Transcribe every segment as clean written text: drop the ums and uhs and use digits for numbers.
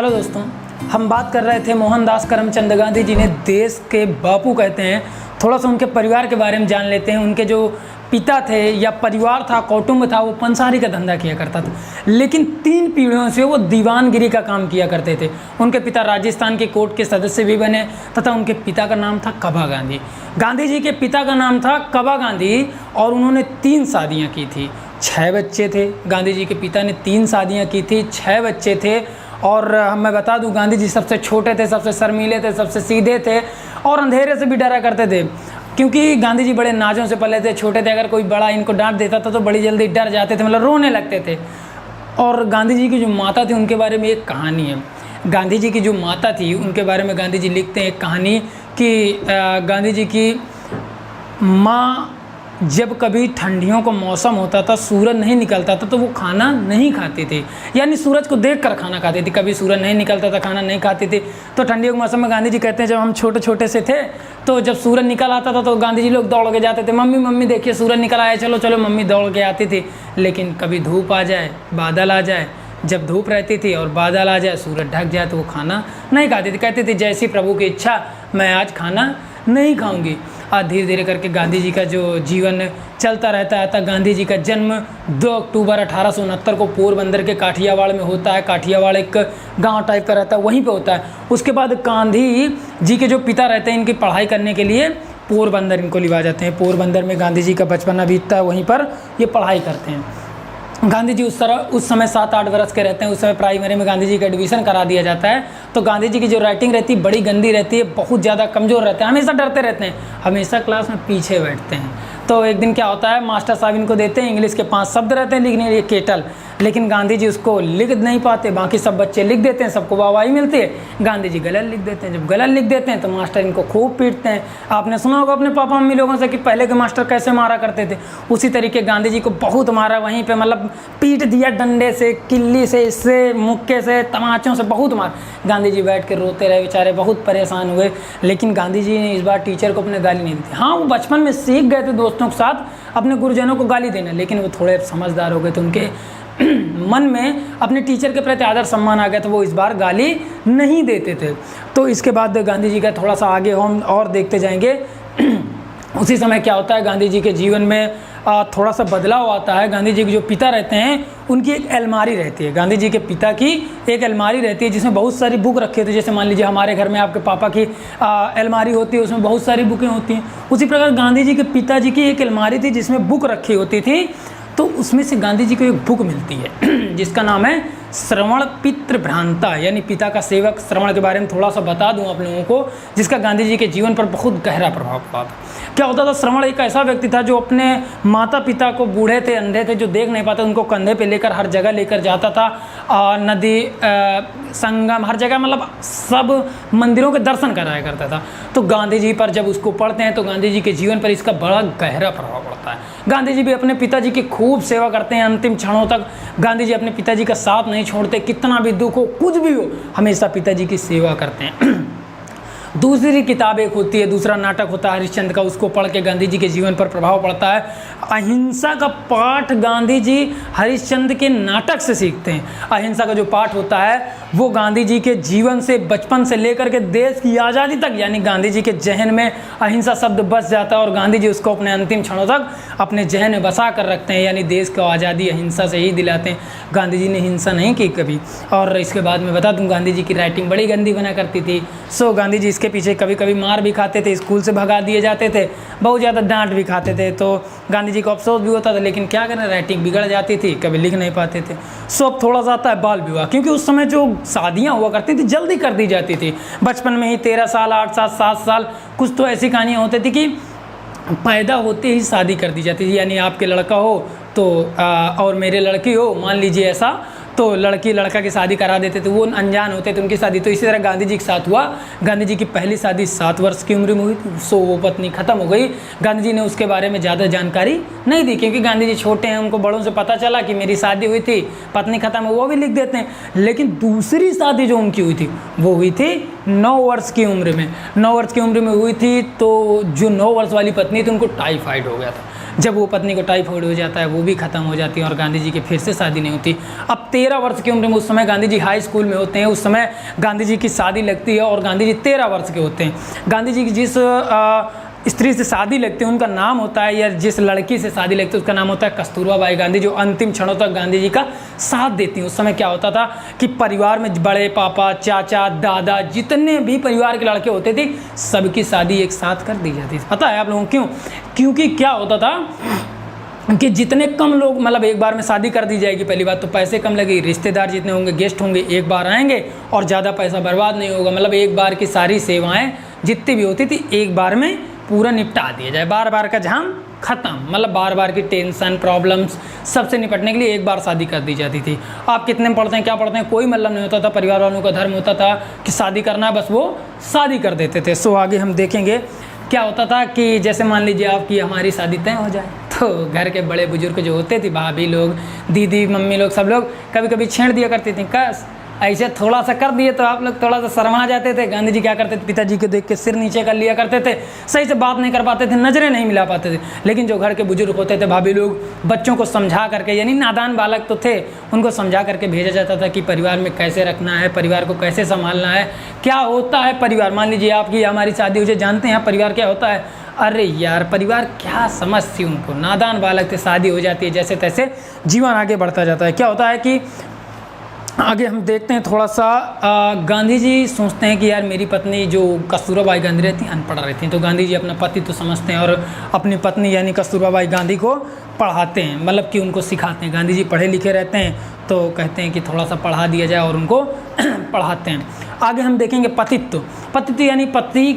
Hello दोस्तों, हम बात कर रहे थे मोहनदास करमचंद गांधी जिन्हें देश के बापू कहते हैं। थोड़ा सा उनके परिवार के बारे में जान लेते हैं। उनके जो पिता थे या परिवार था, कौटुंब था, वो पंसारी का धंधा किया करता था, लेकिन 3 पीढ़ियों से वो दीवानगिरी का काम किया करते थे। उनके पिता राजस्थान के कोर्ट के सदस्य भी बने तथा उनके पिता का नाम था कबा गांधी। गांधी जी के पिता का नाम था कबा गांधी और उन्होंने 3 शादियाँ की थी। 6 बच्चे थे। गांधी जी के पिता ने 3 शादियाँ की थी, 6 बच्चे थे। और मैं बता दूं, गांधी जी सबसे छोटे थे, सबसे शर्मीले थे, सबसे सीधे थे और अंधेरे से भी डरा करते थे, क्योंकि गांधी जी बड़े नाजों से पले थे, छोटे थे। अगर कोई बड़ा इनको डांट देता था तो बड़ी जल्दी डर जाते थे, मतलब रोने लगते थे। और गांधी जी की जो माता थी उनके बारे में एक कहानी है। गांधी जी की जो माता थी उनके बारे में गांधी जी लिखते हैं एक कहानी कि गांधी जी की माँ जब कभी ठंडियों का मौसम होता था, सूरज नहीं निकलता था, तो वो खाना नहीं खाती थी, यानी सूरज को देखकर खाना खाती थी। कभी सूरज नहीं निकलता था, खाना नहीं खाती थी। तो ठंडियों के मौसम में गांधी जी कहते हैं जब हम छोटे छोटे से थे तो जब सूरज निकल आता था तो गांधी जी लोग दौड़ के जाते थे, मम्मी मम्मी देखिए सूरज निकल आया, चलो चलो, मम्मी दौड़ के आती थी। लेकिन कभी धूप आ जाए, बादल आ जाए, जब धूप रहती थी और बादल आ जाए, सूरज ढक जाए, तो वो खाना नहीं खाती थी। कहती थी जैसी प्रभु की इच्छा, मैं आज खाना नहीं खाऊंगी। और धीरे धीरे करके गांधी जी का जो जीवन चलता रहता है। तब गांधी जी का जन्म 2 अक्टूबर 1869 को पोरबंदर के काठियावाड़ में होता है। काठियावाड़ एक गांव टाइप का रहता है, वहीं पे होता है। उसके बाद गांधी जी के जो पिता रहते हैं, इनकी पढ़ाई करने के लिए पोरबंदर इनको लिवा जाते हैं। पोरबंदर में गांधी जी का बचपना बीतता है, वहीं पर ये पढ़ाई करते हैं। गांधी जी उस समय 7-8 वर्ष के रहते हैं। उस समय प्राइमरी में गांधी जी का एडमिशन करा दिया जाता है। तो गांधी जी की जो राइटिंग रहती है बड़ी गंदी रहती है, बहुत ज़्यादा कमज़ोर रहते हैं, हमेशा डरते रहते हैं, हमेशा क्लास में पीछे बैठते हैं। तो एक दिन क्या होता है, मास्टर साहब इनको देते हैं, इंग्लिश के 5 शब्द रहते हैं लिखने के लिए, केटल, लेकिन गांधी जी उसको लिख नहीं पाते। बाकी सब बच्चे लिख देते हैं, सबको वाहवाही मिलती है, गांधी जी गलत लिख देते हैं। जब गलत लिख देते हैं तो मास्टर इनको खूब पीटते हैं। आपने सुना होगा अपने पापा मम्मी लोगों से कि पहले के मास्टर कैसे मारा करते थे। उसी तरीके गांधी जी को बहुत मारा, वहीं पे मतलब पीट दिया डंडे से, किल्ली से, इससे, मुक्के से, तमाचों से, बहुत मार। गांधी जी बैठ के रोते रहे, बेचारे बहुत परेशान हुए। लेकिन गांधी जी ने इस बार टीचर को अपने गाली नहीं दी। हाँ, वो बचपन में सीख गए थे दोस्तों के साथ अपने गुरुजनों को गाली देना, लेकिन वो थोड़े समझदार हो गए थे, उनके मन में अपने टीचर के प्रति आदर सम्मान आ गया, तो वो इस बार गाली नहीं देते थे। तो इसके बाद गांधी जी का थोड़ा सा आगे हम और देखते जाएंगे। उसी समय क्या होता है, गांधी जी के जीवन में थोड़ा सा बदलाव आता है। गांधी जी के जो पिता रहते हैं उनकी एक अलमारी रहती है। गांधी जी के पिता की एक अलमारी रहती है जिसमें बहुत सारी बुक रखे थे। जैसे मान लीजिए हमारे घर में आपके पापा की अलमारी होती है, उसमें बहुत सारी बुकें होती हैं। उसी प्रकार गांधी जी के पिताजी की एक अलमारी थी जिसमें बुक रखी होती थी। तो उसमें से गांधी जी को एक बुक मिलती है जिसका नाम है श्रवण पितृ भ्रांता, यानी पिता का सेवक। श्रवण के बारे में थोड़ा सा बता दूं आप लोगों को, जिसका गांधी जी के जीवन पर बहुत गहरा प्रभाव पड़ा था। क्या होता था, श्रवण एक ऐसा व्यक्ति था जो अपने माता पिता को, बूढ़े थे, अंधे थे, जो देख नहीं पाते, उनको कंधे पे लेकर हर जगह लेकर जाता था। नदी, संगम, हर जगह, मतलब सब मंदिरों के दर्शन कराया करता था। तो गांधी जी पर जब उसको पढ़ते हैं तो गांधी जी के जीवन पर इसका बड़ा गहरा प्रभाव पड़ता है। गांधी जी भी अपने पिताजी की खूब सेवा करते हैं अंतिम क्षणों तक। गांधी जी अपने पिताजी का साथ नहीं छोड़ते, कितना भी दुख हो, कुछ भी हो, हमेशा पिताजी की सेवा करते हैं। दूसरी किताब एक होती है, दूसरा नाटक होता है हरिश्चंद्र का, उसको पढ़ के गांधी जी के जीवन पर प्रभाव पड़ता है। अहिंसा का पाठ गांधी जी हरिश्चंद्र के नाटक से सीखते हैं। अहिंसा का जो पाठ होता है वो गांधी जी के जीवन से, बचपन से लेकर के देश की आज़ादी तक, यानी गांधी जी के जहन में अहिंसा शब्द बस जाता है और गांधी जी उसको अपने अंतिम क्षणों तक अपने जहन में बसा कर रखते हैं, यानी देश को आज़ादी अहिंसा से ही दिलाते हैं। गांधी जी ने हिंसा नहीं की कभी। और इसके बाद मैं बता दूं, गांधी जी की राइटिंग बड़ी गंदी बना करती थी। सो गांधी जी इसके पीछे कभी कभी मार भी खाते थे, स्कूल से भगा दिए जाते थे, बहुत ज़्यादा डांट भी खाते थे। तो गांधी जी को अफसोस भी होता था, लेकिन क्या करें, राइटिंग बिगड़ जाती थी, कभी लिख नहीं पाते थे। सो अब थोड़ा सा आता है बाल विवाह, क्योंकि उस समय जो शादियाँ हुआ करती थी जल्दी कर दी जाती थी। बचपन में ही 13 साल, 8 साल, 7 साल, कुछ तो ऐसी कहानियाँ होती थी कि पैदा होते ही शादी कर दी जाती थी। यानी आपके लड़का हो तो और मेरे लड़की हो, मान लीजिए ऐसा, तो लड़की लड़का की शादी करा देते थे, वो अनजान होते थे उनकी शादी। तो इसी तरह गांधी जी के साथ हुआ। गांधी जी की पहली शादी 7 वर्ष की उम्र में हुई थी। सो वो पत्नी ख़त्म हो गई। गांधी जी ने उसके बारे में ज़्यादा जानकारी नहीं दी, क्योंकि गांधी जी छोटे हैं, उनको बड़ों से पता चला कि मेरी शादी हुई थी, पत्नी ख़त्म है, वो भी लिख देते हैं। लेकिन दूसरी शादी जो उनकी हुई थी वो हुई थी 9 वर्ष की उम्र में। 9 वर्ष की उम्र में हुई थी। तो जो 9 वर्ष वाली पत्नी थी उनको टाइफाइड हो गया था। जब वो पत्नी को टाइफाइड हो जाता है वो भी ख़त्म हो जाती है और गांधी जी की फिर से शादी नहीं होती। अब 13 वर्ष की उम्र में, उस समय गांधी जी हाई स्कूल में होते हैं, उस समय गांधी जी की शादी लगती है और गांधी जी 13 वर्ष के होते हैं। गांधी जी की जिस स्त्री से शादी लगती है उनका नाम होता है, या जिस लड़की से शादी लगती है उसका नाम होता है कस्तूरबा बाई गांधी, जो अंतिम क्षणों तक गांधी जी का साथ देती हैं। उस समय क्या होता था कि परिवार में बड़े पापा, चाचा, दादा, जितने भी परिवार के लड़के होते थे सबकी शादी एक साथ कर दी जाती थी। पता है आप लोगों को क्यों? क्योंकि क्या होता था कि जितने कम लोग, मतलब एक बार में शादी कर दी जाएगी, पहली बात तो पैसे कम लगेगी, रिश्तेदार जितने होंगे, गेस्ट होंगे, एक बार आएंगे और ज़्यादा पैसा बर्बाद नहीं होगा। मतलब एक बार की सारी सेवाएं जितनी भी होती थी एक बार में पूरा निपटा दिया जाए, बार बार का झाम खत्म। मतलब बार बार की टेंशन, प्रॉब्लम्स सबसे निपटने के लिए एक बार शादी कर दी जाती थी। आप कितने में पढ़ते हैं, क्या पढ़ते हैं, कोई मतलब नहीं होता था। परिवार वालों का धर्म होता था कि शादी करना है, बस वो शादी कर देते थे। सो आगे हम देखेंगे क्या होता था कि जैसे मान लीजिए आपकी हमारी शादी तय हो जाए तो घर के बड़े बुजुर्ग जो होते थे, भाभी लोग, दीदी, मम्मी लोग, सब लोग कभी कभी छेड़ दिया करती थी। कस ऐसे थोड़ा सा कर दिए तो आप लोग थोड़ा सा शर्मा जाते थे। गांधी जी क्या करते थे, पिताजी को देख के सिर नीचे कर लिया करते थे, सही से बात नहीं कर पाते थे, नज़रें नहीं मिला पाते थे। लेकिन जो घर के बुजुर्ग होते थे, भाभी लोग, बच्चों को समझा करके, यानी नादान बालक तो थे, उनको समझा करके भेजा जाता था कि परिवार में कैसे रखना है, परिवार को कैसे संभालना है, क्या होता है परिवार। मान लीजिए आपकी हमारी शादी हो जाए, जानते हैं परिवार क्या होता है? अरे यार, परिवार क्या समझ थी उनको, नादान बालक थे, शादी हो जाती है, जैसे तैसे जीवन आगे बढ़ता जाता है। क्या होता है कि आगे हम देखते हैं थोड़ा सा, गांधी जी सोचते हैं कि यार मेरी पत्नी जो कस्तूरबा बाई गांधी रहती हैं अनपढ़ रहती हैं, तो गांधी जी अपना पति तो समझते हैं और अपनी पत्नी यानी कस्तूरबा बाई गांधी को पढ़ाते हैं, मतलब कि उनको सिखाते हैं। गांधी जी पढ़े लिखे रहते हैं तो कहते हैं कि थोड़ा सा पढ़ा दिया जाए और उनको पढ़ाते हैं। आगे हम देखेंगे पतित्व। पतित्व यानी पति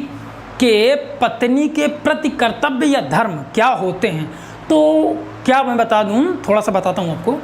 के पत्नी के प्रति कर्तव्य या धर्म क्या होते हैं। तो क्या मैं बता दूँ, थोड़ा सा बताता हूँ आपको।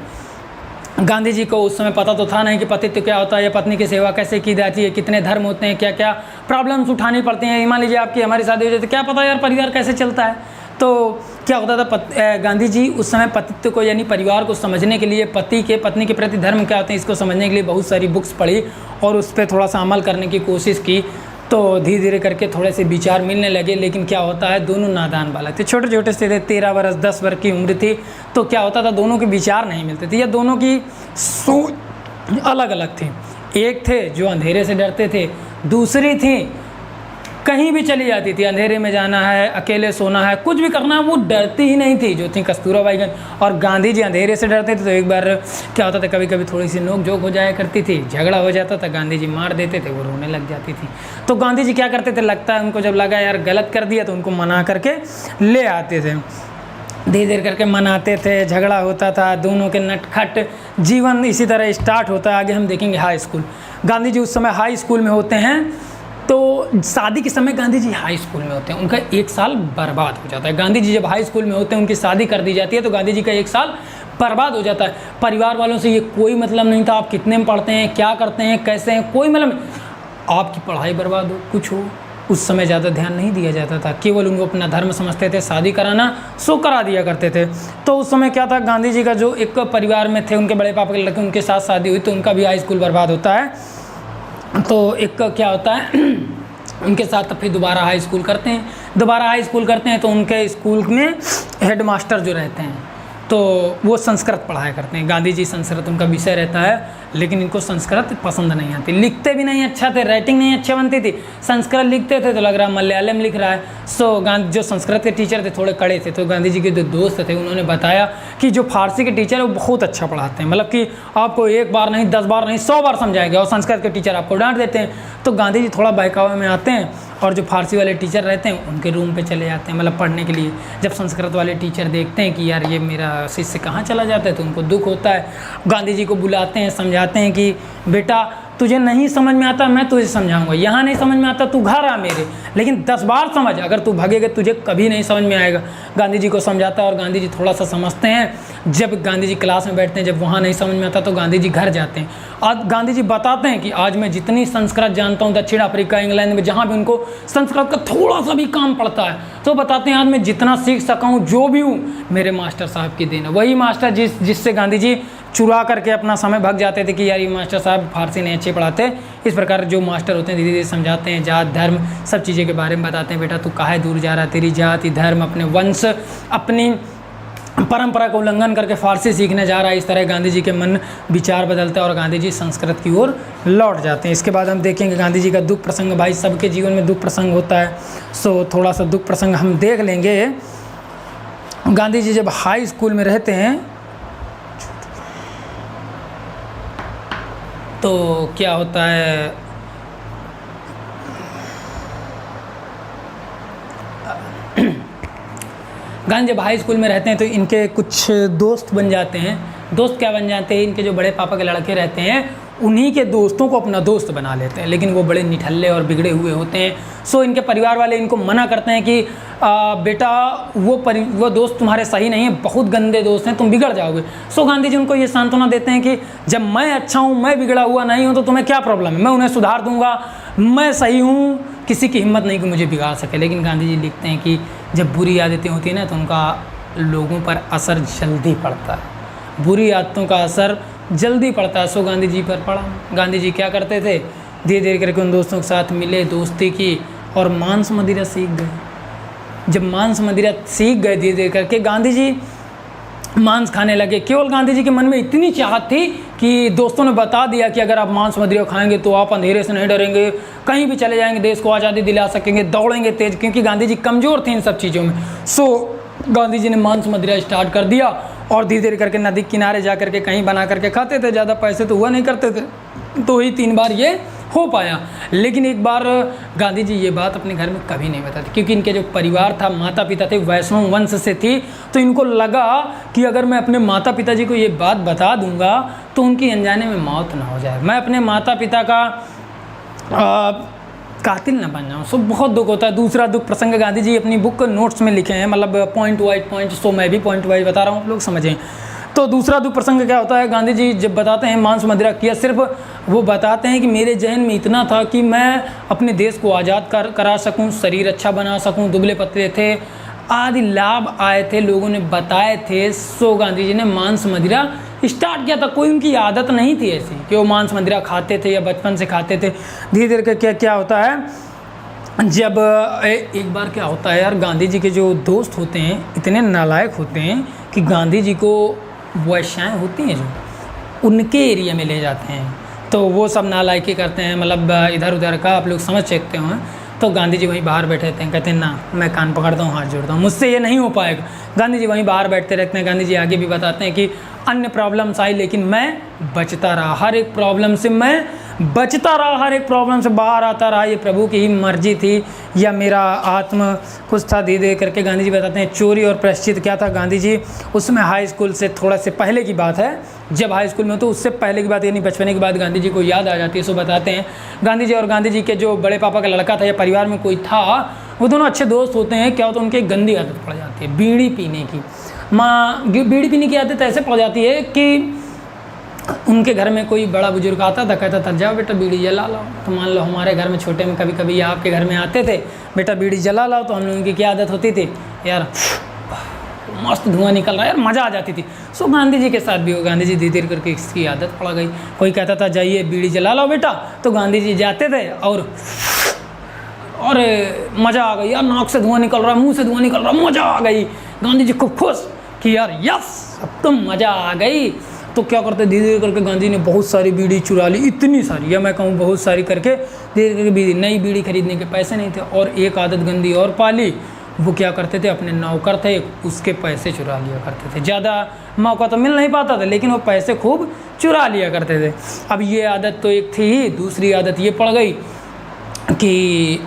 गांधी जी को उस समय पता तो था नहीं कि पतित्व क्या होता है, या पत्नी की सेवा कैसे की जाती है, कितने धर्म होते हैं, क्या क्या प्रॉब्लम्स उठानी पड़ती हैं। मान लीजिए आपकी हमारी शादी हो जाती है, क्या पता यार परिवार कैसे चलता है। तो क्या होता था, गांधी जी उस समय पतित्व को यानी परिवार को समझने के लिए, पत्नी के प्रति धर्म क्या होते हैं इसको समझने के लिए बहुत सारी बुक्स पढ़ी और उस पर थोड़ा सा अमल करने की कोशिश की। तो धीरे धीरे करके थोड़े से विचार मिलने लगे। लेकिन क्या होता है, दोनों नादान बालक थे, छोटे छोटे से थे, 13 वर्ष 10 वर्ष की उम्र थी। तो क्या होता था, दोनों के विचार नहीं मिलते थे या दोनों की सोच अलग अलग थी। एक थे जो अंधेरे से डरते थे, दूसरी थी कहीं भी चली जाती थी, अंधेरे में जाना है, अकेले सोना है, कुछ भी करना है, वो डरती ही नहीं थी, जो थी कस्तूरबा बाई गांधी। और गांधी जी अंधेरे से डरते थे। तो एक बार क्या होता था, कभी कभी थोड़ी सी नोक झोंक हो जाया करती थी, झगड़ा हो जाता था, गांधी जी मार देते थे, वो रोने लग जाती थी। तो गांधी जी क्या करते थे, लगता है उनको जब लगा यार गलत कर दिया तो उनको मना करके ले आते थे, धीरे धीरे करके मनाते थे, झगड़ा होता था, दोनों के नटखट जीवन इसी तरह स्टार्ट होता है। आगे हम देखेंगे हाई स्कूल। गांधी जी उस समय हाई स्कूल में होते हैं। तो शादी के समय गांधी जी हाई स्कूल में होते हैं, उनका एक साल बर्बाद हो जाता है। गांधी जी जब हाई स्कूल में होते हैं, उनकी शादी कर दी जाती है, तो गांधी जी का एक साल बर्बाद हो जाता है। परिवार वालों से ये कोई मतलब नहीं था, आप कितने में पढ़ते हैं, क्या करते हैं, कैसे हैं, कोई मतलब नहीं। आपकी पढ़ाई बर्बाद हो, कुछ हो, उस समय ज़्यादा ध्यान नहीं दिया जाता था। केवल उनको अपना धर्म समझते थे, शादी कराना सो करा दिया करते थे। तो उस समय क्या था, गांधी जी का जो एक परिवार में थे, उनके बड़े पापा के लड़के, उनके साथ शादी हुई, तो उनका भी हाई स्कूल बर्बाद होता है। तो एक क्या होता है, उनके साथ फिर दोबारा हाई स्कूल करते हैं। तो उनके स्कूल में हेड मास्टर जो रहते हैं तो वो संस्कृत पढ़ाया करते हैं। गांधी जी संस्कृत उनका विषय रहता है, लेकिन इनको संस्कृत पसंद नहीं आती, लिखते भी नहीं अच्छा थे, राइटिंग नहीं अच्छी बनती थी। संस्कृत लिखते थे तो लग रहा मलयालम लिख रहा है। सो गांधी जो संस्कृत के टीचर थे थोड़े कड़े थे, तो गांधी जी के जो दोस्त थे उन्होंने बताया कि जो फारसी के टीचर है वो बहुत अच्छा पढ़ाते हैं, मतलब कि आपको एक बार नहीं, 10 बार नहीं, 100 बार समझाएंगे, और संस्कृत के टीचर आपको डांट देते हैं। तो गांधी जी थोड़ा बहकावे में आते हैं और जो फारसी वाले टीचर रहते हैं उनके रूम पे चले जाते हैं, मतलब पढ़ने के लिए। जब संस्कृत वाले टीचर देखते हैं कि यार ये मेरा शिष्य कहाँ चला जाता है, तो उनको दुख होता है। गांधी जी को बुलाते हैं, समझाते हैं कि बेटा तुझे नहीं समझ में आता, मैं तुझे समझाऊंगा, यहाँ नहीं समझ में आता तू घर आ मेरे, लेकिन 10 बार समझ, अगर तू भागेगा तुझे कभी नहीं समझ में आएगा। गांधी जी को समझाता है और गांधी जी थोड़ा सा समझते हैं। जब गांधी जी क्लास में बैठते हैं, जब वहाँ नहीं समझ में आता तो गांधी जी घर जाते हैं। आज गांधी जी बताते हैं कि आज मैं जितनी संस्कृत जानता हूँ, दक्षिण अफ्रीका, इंग्लैंड में जहाँ भी उनको संस्कृत का थोड़ा सा भी काम पड़ता है, तो बताते हैं आज मैं जितना सीख सका हूँ, जो भी हूँ, मेरे मास्टर साहब की देन है। वही मास्टर जिससे गांधी जी चुरा करके अपना समय भग जाते थे कि यार ये मास्टर साहब फारसी नहीं अच्छे पढ़ाते। इस प्रकार जो मास्टर होते हैं धीरे धीरे समझाते हैं, जात धर्म सब चीज़ें के बारे में बताते हैं। बेटा तू काहे दूर जा रहा है, तेरी जाति, धर्म, अपने वंश, अपनी परंपरा का उल्लंघन करके फारसी सीखने जा रहा है। इस तरह गांधी जी के मन विचार बदलते हैं और गांधी जी संस्कृत की ओर लौट जाते हैं। इसके बाद हम देखेंगे गांधी जी का दुख प्रसंग। भाई सबके जीवन में दुख प्रसंग होता है, सो थोड़ा सा दुख प्रसंग हम देख लेंगे। गांधी जी जब हाई स्कूल में रहते हैं तो क्या होता है, गांधी जब हाई स्कूल में रहते हैं तो इनके कुछ दोस्त बन जाते हैं। दोस्त क्या बन जाते हैं, इनके जो बड़े पापा के लड़के रहते हैं उन्हीं के दोस्तों को अपना दोस्त बना लेते हैं, लेकिन वो बड़े निठल्ले और बिगड़े हुए होते हैं। सो इनके परिवार वाले इनको मना करते हैं कि बेटा वो दोस्त तुम्हारे सही नहीं है, बहुत गंदे दोस्त हैं, तुम बिगड़ जाओगे। सो गांधी जी उनको ये सांत्वना देते हैं कि जब मैं अच्छा हूँ, मैं बिगड़ा हुआ नहीं हूँ, तो तुम्हें क्या प्रॉब्लम है, मैं उन्हें सुधार दूंगा, मैं सही हूँ, किसी की हिम्मत नहीं कि मुझे बिगाड़ सके। लेकिन गांधी जी लिखते हैं कि जब बुरी आदतें होती हैं ना तो उनका लोगों पर असर जल्दी पड़ता है, बुरी आदतों का असर जल्दी पड़ता है। सो गांधी जी पर पड़ा। गांधी जी क्या करते थे, धीरे धीरे करके उन दोस्तों के साथ मिले, दोस्ती की और मांस मदिरा सीख गए। जब मांस मदिरा सीख गए धीरे धीरे करके, गांधी जी मांस खाने लगे। केवल गांधी जी के मन में इतनी चाहत थी कि दोस्तों ने बता दिया कि अगर आप मांस मदिरा खाएंगे तो आप अंधेरे से नहीं डरेंगे, कहीं भी चले जाएंगे, देश को आज़ादी दिला सकेंगे, दौड़ेंगे तेज, क्योंकि गांधी जी कमज़ोर थे इन सब चीज़ों में। सो गांधी जी ने मांस मदिरा स्टार्ट कर दिया और धीरे धीरे करके नदी किनारे जा करके कहीं बना करके खाते थे। ज़्यादा पैसे तो हुआ नहीं करते थे, तो ही 3 बार ये हो पाया। लेकिन एक बार गांधी जी ये बात अपने घर में कभी नहीं बताते, क्योंकि इनके जो परिवार था, माता पिता थे, वैष्णव वंश से थी। तो इनको लगा कि अगर मैं अपने माता पिता जी को ये बात बता दूंगा तो उनकी अनजाने में मौत ना हो जाए, मैं अपने माता पिता का कातिल न बन जाऊँ। सो बहुत दुख होता है। दूसरा दुख प्रसंग गांधी जी अपनी बुक नोट्स में लिखे हैं, मतलब पॉइंट वाइज पॉइंट, सो मैं भी पॉइंट वाइज बता रहा हूँ, आप लोग समझें। तो दूसरा दुख प्रसंग क्या होता है, गांधी जी जब बताते हैं मांस मदिरा किया, सिर्फ वो बताते हैं कि मेरे जहन में इतना था कि मैं अपने देश को आज़ाद करा सकूं, शरीर अच्छा बना सकूं, दुबले पतले थे, आदि लाभ आए थे, लोगों ने बताए थे। सो गांधी जी ने मांस मदिरा स्टार्ट किया था। कोई उनकी आदत नहीं थी ऐसी कि वो मांस मदिरा खाते थे या बचपन से खाते थे। धीरे धीरे करके क्या होता है, जब एक बार क्या होता है यार, गांधी जी के जो दोस्त होते हैं इतने नालायक होते हैं कि गांधी जी को वैश्याएँ होती हैं जो उनके एरिया में ले जाते हैं, तो वो सब नालायकी करते हैं, मतलब इधर उधर का आप लोग समझ सकते हो। तो गांधी जी वहीं बाहर बैठे थे, कहते हैं ना मैं कान पकड़ता हूँ, हाथ जोड़ता हूँ, मुझसे ये नहीं हो पाएगा। गांधी जी वहीं बाहर बैठते रहते हैं। गांधी जी आगे भी बताते हैं कि अन्य प्रॉब्लम्स आई लेकिन मैं बचता रहा, हर एक प्रॉब्लम से मैं बचता रहा, हर एक प्रॉब्लम से बाहर आता रहा, ये प्रभु की ही मर्जी थी या मेरा आत्म कुछ था। धीरे धीरे करके गांधी जी बताते हैं चोरी और प्रायश्चित क्या था। गांधी जी उसमें हाई स्कूल से थोड़ा से पहले की बात है, जब हाई स्कूल में तो उससे पहले की बात, यानी बचपने की बात गांधी जी को याद आ जाती है। सो बताते हैं गांधी जी और गांधी जी के जो बड़े पापा का लड़का था या परिवार में कोई था, वो दोनों अच्छे दोस्त होते हैं। क्या होता है, उनकी एक गंदी आदत पड़ जाती है, बीड़ी पीने की। बीड़ी पीने की आदत ऐसे पड़ जाती है कि उनके घर में कोई बड़ा बुजुर्ग आता था, कहता था जाओ बेटा बीड़ी जला लाओ। तो मान लो हमारे घर में छोटे में कभी कभी आपके घर में आते थे, बेटा बीड़ी जला लाओ, तो हम लोगों की क्या आदत होती थी, यार मस्त धुआं निकल रहा है, यार मज़ा आ जाती थी। सो गांधी जी के साथ भी हो, गांधी जी धीरे धीरे करके इसकी आदत पड़ गई। कोई कहता था जाइए बीड़ी जला लो बेटा, तो गांधी जी जाते थे और मज़ा आ गई, यार नाक से धुआं निकल रहा, मुँह से धुआं निकल रहा, मज़ा आ गई। गांधी जी खूब खुश कि यार यस अब तो मज़ा आ गई। तो क्या करते, धीरे धीरे करके गांधी ने बहुत सारी बीड़ी चुरा ली, इतनी सारी, या मैं कहूँ बहुत सारी करके धीरे धीरे बीड़ी, नई बीड़ी खरीदने के पैसे नहीं थे। और एक आदत गंदी और पाली, वो क्या करते थे, अपने नौकर थे उसके पैसे चुरा लिया करते थे। ज़्यादा मौका तो मिल नहीं पाता था लेकिन वो पैसे खूब चुरा लिया करते थे। अब ये आदत तो एक थी ही, दूसरी आदत ये पड़ गई कि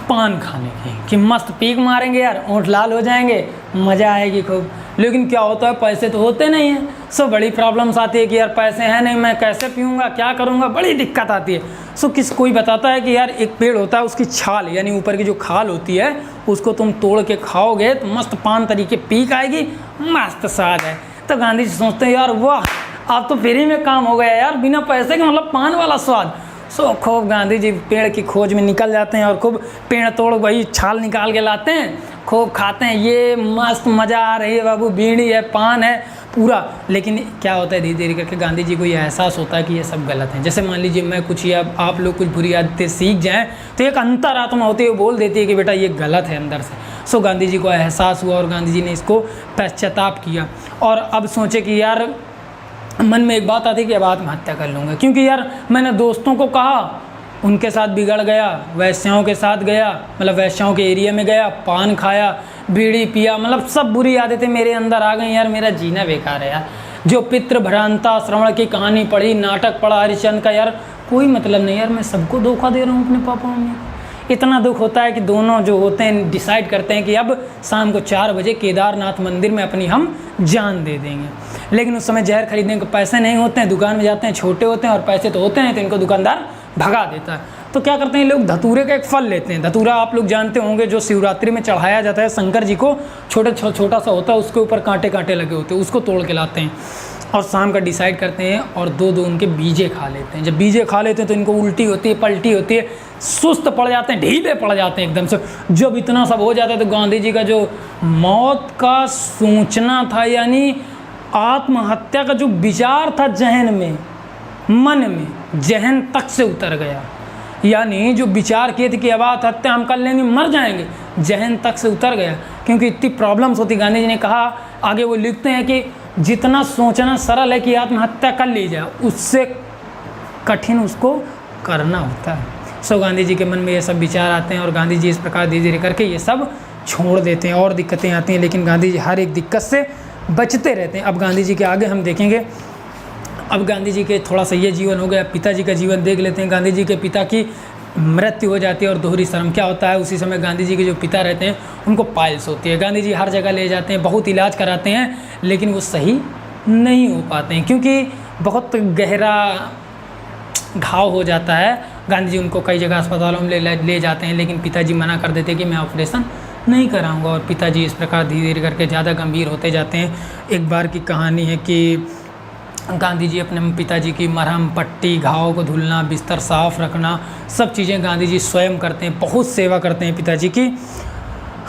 पान खाने की, कि मस्त पीक मारेंगे यार, ओंठ लाल हो जाएंगे, मज़ा आएगी खूब। लेकिन क्या होता है, पैसे तो होते नहीं हैं। सो बड़ी प्रॉब्लम्स आती है कि यार पैसे हैं नहीं, मैं कैसे पीऊँगा, क्या करूँगा, बड़ी दिक्कत आती है। सो कोई बताता है कि यार एक पेड़ होता है, उसकी छाल यानी ऊपर की जो खाल होती है उसको तुम तोड़ के खाओगे तो मस्त पान तरीके पीक आएगी, मस्त स्वाद है। तो गांधी जी सोचते हैं यार वाह, आप तो फ्री में काम हो गया यार, बिना पैसे के, मतलब पान वाला स्वाद। सो खूब गांधी जी पेड़ की खोज में निकल जाते हैं और खूब पेड़ तोड़ वही छाल निकाल के लाते हैं, खूब खाते हैं। ये मस्त मज़ा आ रही है बाबू, बीड़ी है, पान है, पूरा। लेकिन क्या होता है, धीरे धीरे करके गांधी जी को ये एहसास होता है कि ये सब गलत है। जैसे मान लीजिए मैं कुछ या आप लोग कुछ बुरी आदतें सीख जाएं तो एक अंतरात्मा होती है, वो बोल देती है कि बेटा ये गलत है अंदर से। सो गांधी जी को एहसास हुआ और गांधी जी ने इसको पश्चाताप किया और अब सोचे कि यार मन में एक बात आती कि अब आत्महत्या कर लूँगा, क्योंकि यार मैंने दोस्तों को कहा, उनके साथ बिगड़ गया, वैश्याओं के साथ गया, मतलब वैश्याओं के एरिया में गया, पान खाया, बीड़ी पिया, मतलब सब बुरी आदतें मेरे अंदर आ गई। यार मेरा जीना बेकार है यार। जो पितृ भ्रांता श्रवण की कहानी पढ़ी, नाटक पढ़ा हरिश्चंद्र का, यार कोई मतलब नहीं यार, मैं सबको धोखा दे रहा हूँ अपने पापा मम्मी। इतना दुख होता है कि दोनों जो होते हैं डिसाइड करते हैं कि अब शाम को 4 बजे केदारनाथ मंदिर में अपनी हम जान दे देंगे। लेकिन उस समय जहर खरीदने के पैसे नहीं होते हैं, दुकान में जाते हैं, छोटे होते हैं और पैसे तो होते हैं तो इनको दुकानदार भगा देता है। तो क्या करते हैं लोग, धतूरे का एक फल लेते हैं। धतूरा आप लोग जानते होंगे, जो शिवरात्रि में चढ़ाया जाता है शंकर जी को, छोटा सा होता है, उसके ऊपर कांटे कांटे लगे होते हैं, उसको तोड़ के लाते हैं और शाम का डिसाइड करते हैं और 2-2 उनके बीजे खा लेते हैं। जब बीजे खा लेते हैं तो इनको उल्टी होती है, पलटी होती है, सुस्त पड़ जाते हैं, ढीले पड़ जाते हैं एकदम से। जब इतना सब हो जाता है तो गांधी जी का जो मौत का सोचना था, यानी आत्महत्या का जो विचार था जहन में, मन में, जहन तक से उतर गया। यानी जो विचार किए थे कि अब आत्महत्या हम कर लेंगे, मर जाएंगे, जहन तक से उतर गया, क्योंकि इतनी प्रॉब्लम्स होती। गांधी जी ने कहा, आगे वो लिखते हैं कि जितना सोचना सरल है कि आत्महत्या कर ली जाए, उससे कठिन उसको करना होता है। सो गांधी जी के मन में ये सब विचार आते हैं और गांधी जी इस प्रकार धीरे धीरे करके ये सब छोड़ देते हैं। और दिक्कतें आती हैं, लेकिन गांधी जी हर एक दिक्कत से बचते रहते हैं। अब गांधी जी के आगे हम देखेंगे। अब गांधी जी के थोड़ा सा ये जीवन हो गया, पिताजी का जीवन देख लेते हैं। गांधी जी के पिता की मृत्यु हो जाती है और दोहरी श्रम। क्या होता है, उसी समय गांधी जी के जो पिता रहते हैं उनको पाइल्स होती है। गांधी जी हर जगह ले जाते हैं, बहुत इलाज कराते हैं, लेकिन वो सही नहीं हो पाते हैं क्योंकि बहुत गहरा घाव हो जाता है। गांधी जी उनको कई जगह अस्पतालों में ले जाते हैं, लेकिन पिताजी मना कर देते हैं कि मैं ऑपरेशन नहीं कराऊंगा और पिताजी इस प्रकार धीरे धीरे करके ज़्यादा गंभीर होते जाते हैं। एक बार की कहानी है कि गांधी जी अपने पिताजी की मरहम पट्टी, घाव को धुलना, बिस्तर साफ़ रखना, सब चीज़ें गांधी जी स्वयं करते हैं, बहुत सेवा करते हैं पिताजी की।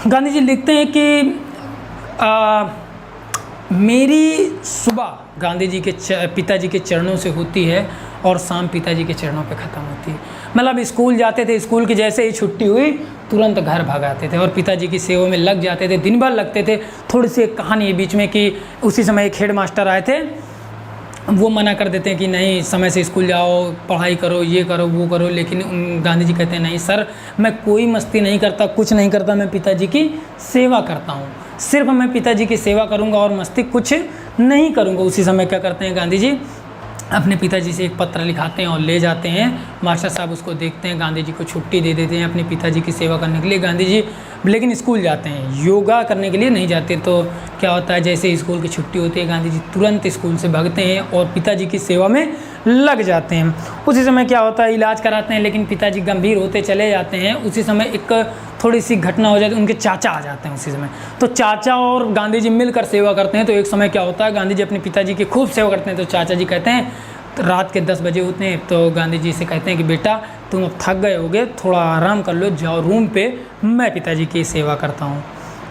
गांधी जी लिखते हैं कि मेरी सुबह गांधी जी के पिताजी के चरणों से होती है और शाम पिताजी के चरणों पे ख़त्म होती है। मतलब स्कूल जाते थे, स्कूल की जैसे ही छुट्टी हुई तुरंत घर भागाते थे और पिताजी की सेवा में लग जाते थे, दिन भर लगते थे। थोड़ी सी एक कहानी है बीच में कि उसी समय एक हेड मास्टर आए थे, वो मना कर देते हैं कि नहीं समय से स्कूल जाओ, पढ़ाई करो, ये करो, वो करो, लेकिन गांधी जी कहते हैं नहीं सर, मैं कोई मस्ती नहीं करता, कुछ नहीं करता, मैं पिताजी की सेवा करता हूँ, सिर्फ मैं पिताजी की सेवा करूँगा और मस्ती कुछ नहीं करूँगा। उसी समय क्या करते हैं गांधी जी, अपने पिताजी से एक पत्र लिखाते हैं और ले जाते हैं। मास्टर साहब उसको देखते हैं, गांधी जी को छुट्टी दे देते हैं अपने पिताजी की सेवा करने के लिए। गांधी जी लेकिन स्कूल जाते हैं, योगा करने के लिए नहीं जाते। तो क्या होता है, जैसे स्कूल की छुट्टी होती है गांधी जी तुरंत स्कूल से भागते हैं और पिताजी की सेवा में लग जाते हैं। उसी समय क्या होता है, इलाज कराते हैं, लेकिन पिताजी गंभीर होते चले जाते हैं। उसी समय एक थोड़ी सी घटना हो जाती है, उनके चाचा आ जाते हैं उसी समय। तो चाचा और गांधी जी मिलकर सेवा करते हैं। तो एक समय क्या होता है, गांधी जी अपने पिताजी की खूब सेवा करते हैं। तो चाचा जी कहते हैं, तो रात के 10 बजे होते हैं, तो गांधी जी से कहते हैं कि बेटा तुम अब थक गए होगे, थोड़ा आराम कर लो, जाओ रूम पे, मैं पिताजी की सेवा करता हूँ।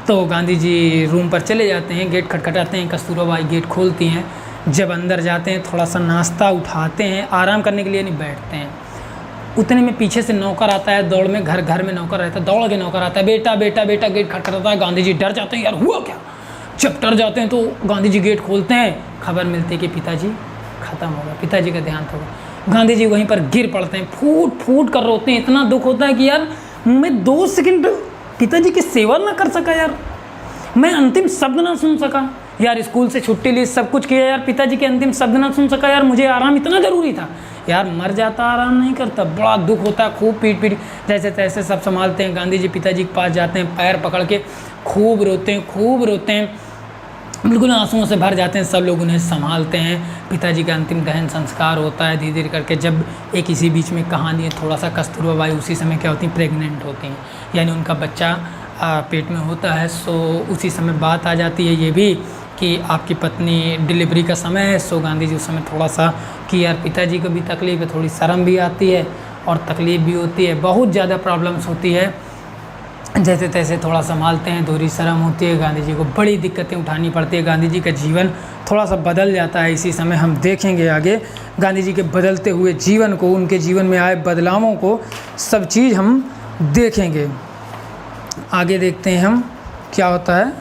तो गांधी जी रूम पर चले जाते हैं, गेट खटखटाते हैं, कस्तूरबा बाई गेट खोलती हैं। जब अंदर जाते हैं थोड़ा सा नाश्ता उठाते हैं, आराम करने के लिए नहीं बैठते हैं। उतने में पीछे से नौकर आता है, दौड़ में, घर घर में नौकर रहता है, दौड़ के नौकर आता है, बेटा बेटा बेटा, गेट खटखटाता है। गांधी जी डर जाते हैं, यार हुआ क्या। जब डर जाते हैं तो गांधी जी गेट खोलते हैं, खबर मिलती है कि पिताजी ख़त्म हो गया, पिताजी का देहांत हो गया। गांधी जी वहीं पर गिर पड़ते हैं, फूट फूट कर रोते हैं। इतना दुख होता है कि यार मैं 2 सेकंड पिताजी की सेवा ना कर सका, यार मैं अंतिम शब्द ना सुन सका, यार स्कूल से छुट्टी ली, सब कुछ किया, यार पिताजी के अंतिम शब्द ना सुन सका, यार मुझे आराम इतना ज़रूरी था, यार मर जाता आराम नहीं करता। बड़ा दुख होता है, खूब पीट पीट जैसे तैसे सब संभालते हैं। गांधी जी पिताजी के पास जाते हैं, पैर पकड़ के खूब रोते हैं, खूब रोते हैं, बिल्कुल आंसुओं से भर जाते हैं। सब लोग उन्हें संभालते हैं। पिताजी का अंतिम दहन संस्कार होता है धीरे धीरे करके। जब एक इसी बीच में कहानी है थोड़ा सा, कस्तूरबा बाई उसी समय क्या होती हैं, प्रेग्नेंट होती हैं, यानी उनका बच्चा पेट में होता है। सो उसी समय बात आ जाती है ये भी कि आपकी पत्नी डिलीवरी का समय है। सो गांधी जी उस समय थोड़ा सा कि यार पिताजी को भी तकलीफ है, थोड़ी शर्म भी आती है और तकलीफ़ भी होती है, बहुत ज़्यादा प्रॉब्लम्स होती है। जैसे तैसे थोड़ा संभालते हैं, थोड़ी शर्म होती है, गांधी जी को बड़ी दिक्कतें उठानी पड़ती है, गांधी जी का जीवन थोड़ा सा बदल जाता है। इसी समय हम देखेंगे आगे गांधी जी के बदलते हुए जीवन को, उनके जीवन में आए बदलावों को, सब चीज़ हम देखेंगे। आगे देखते हैं हम क्या होता है,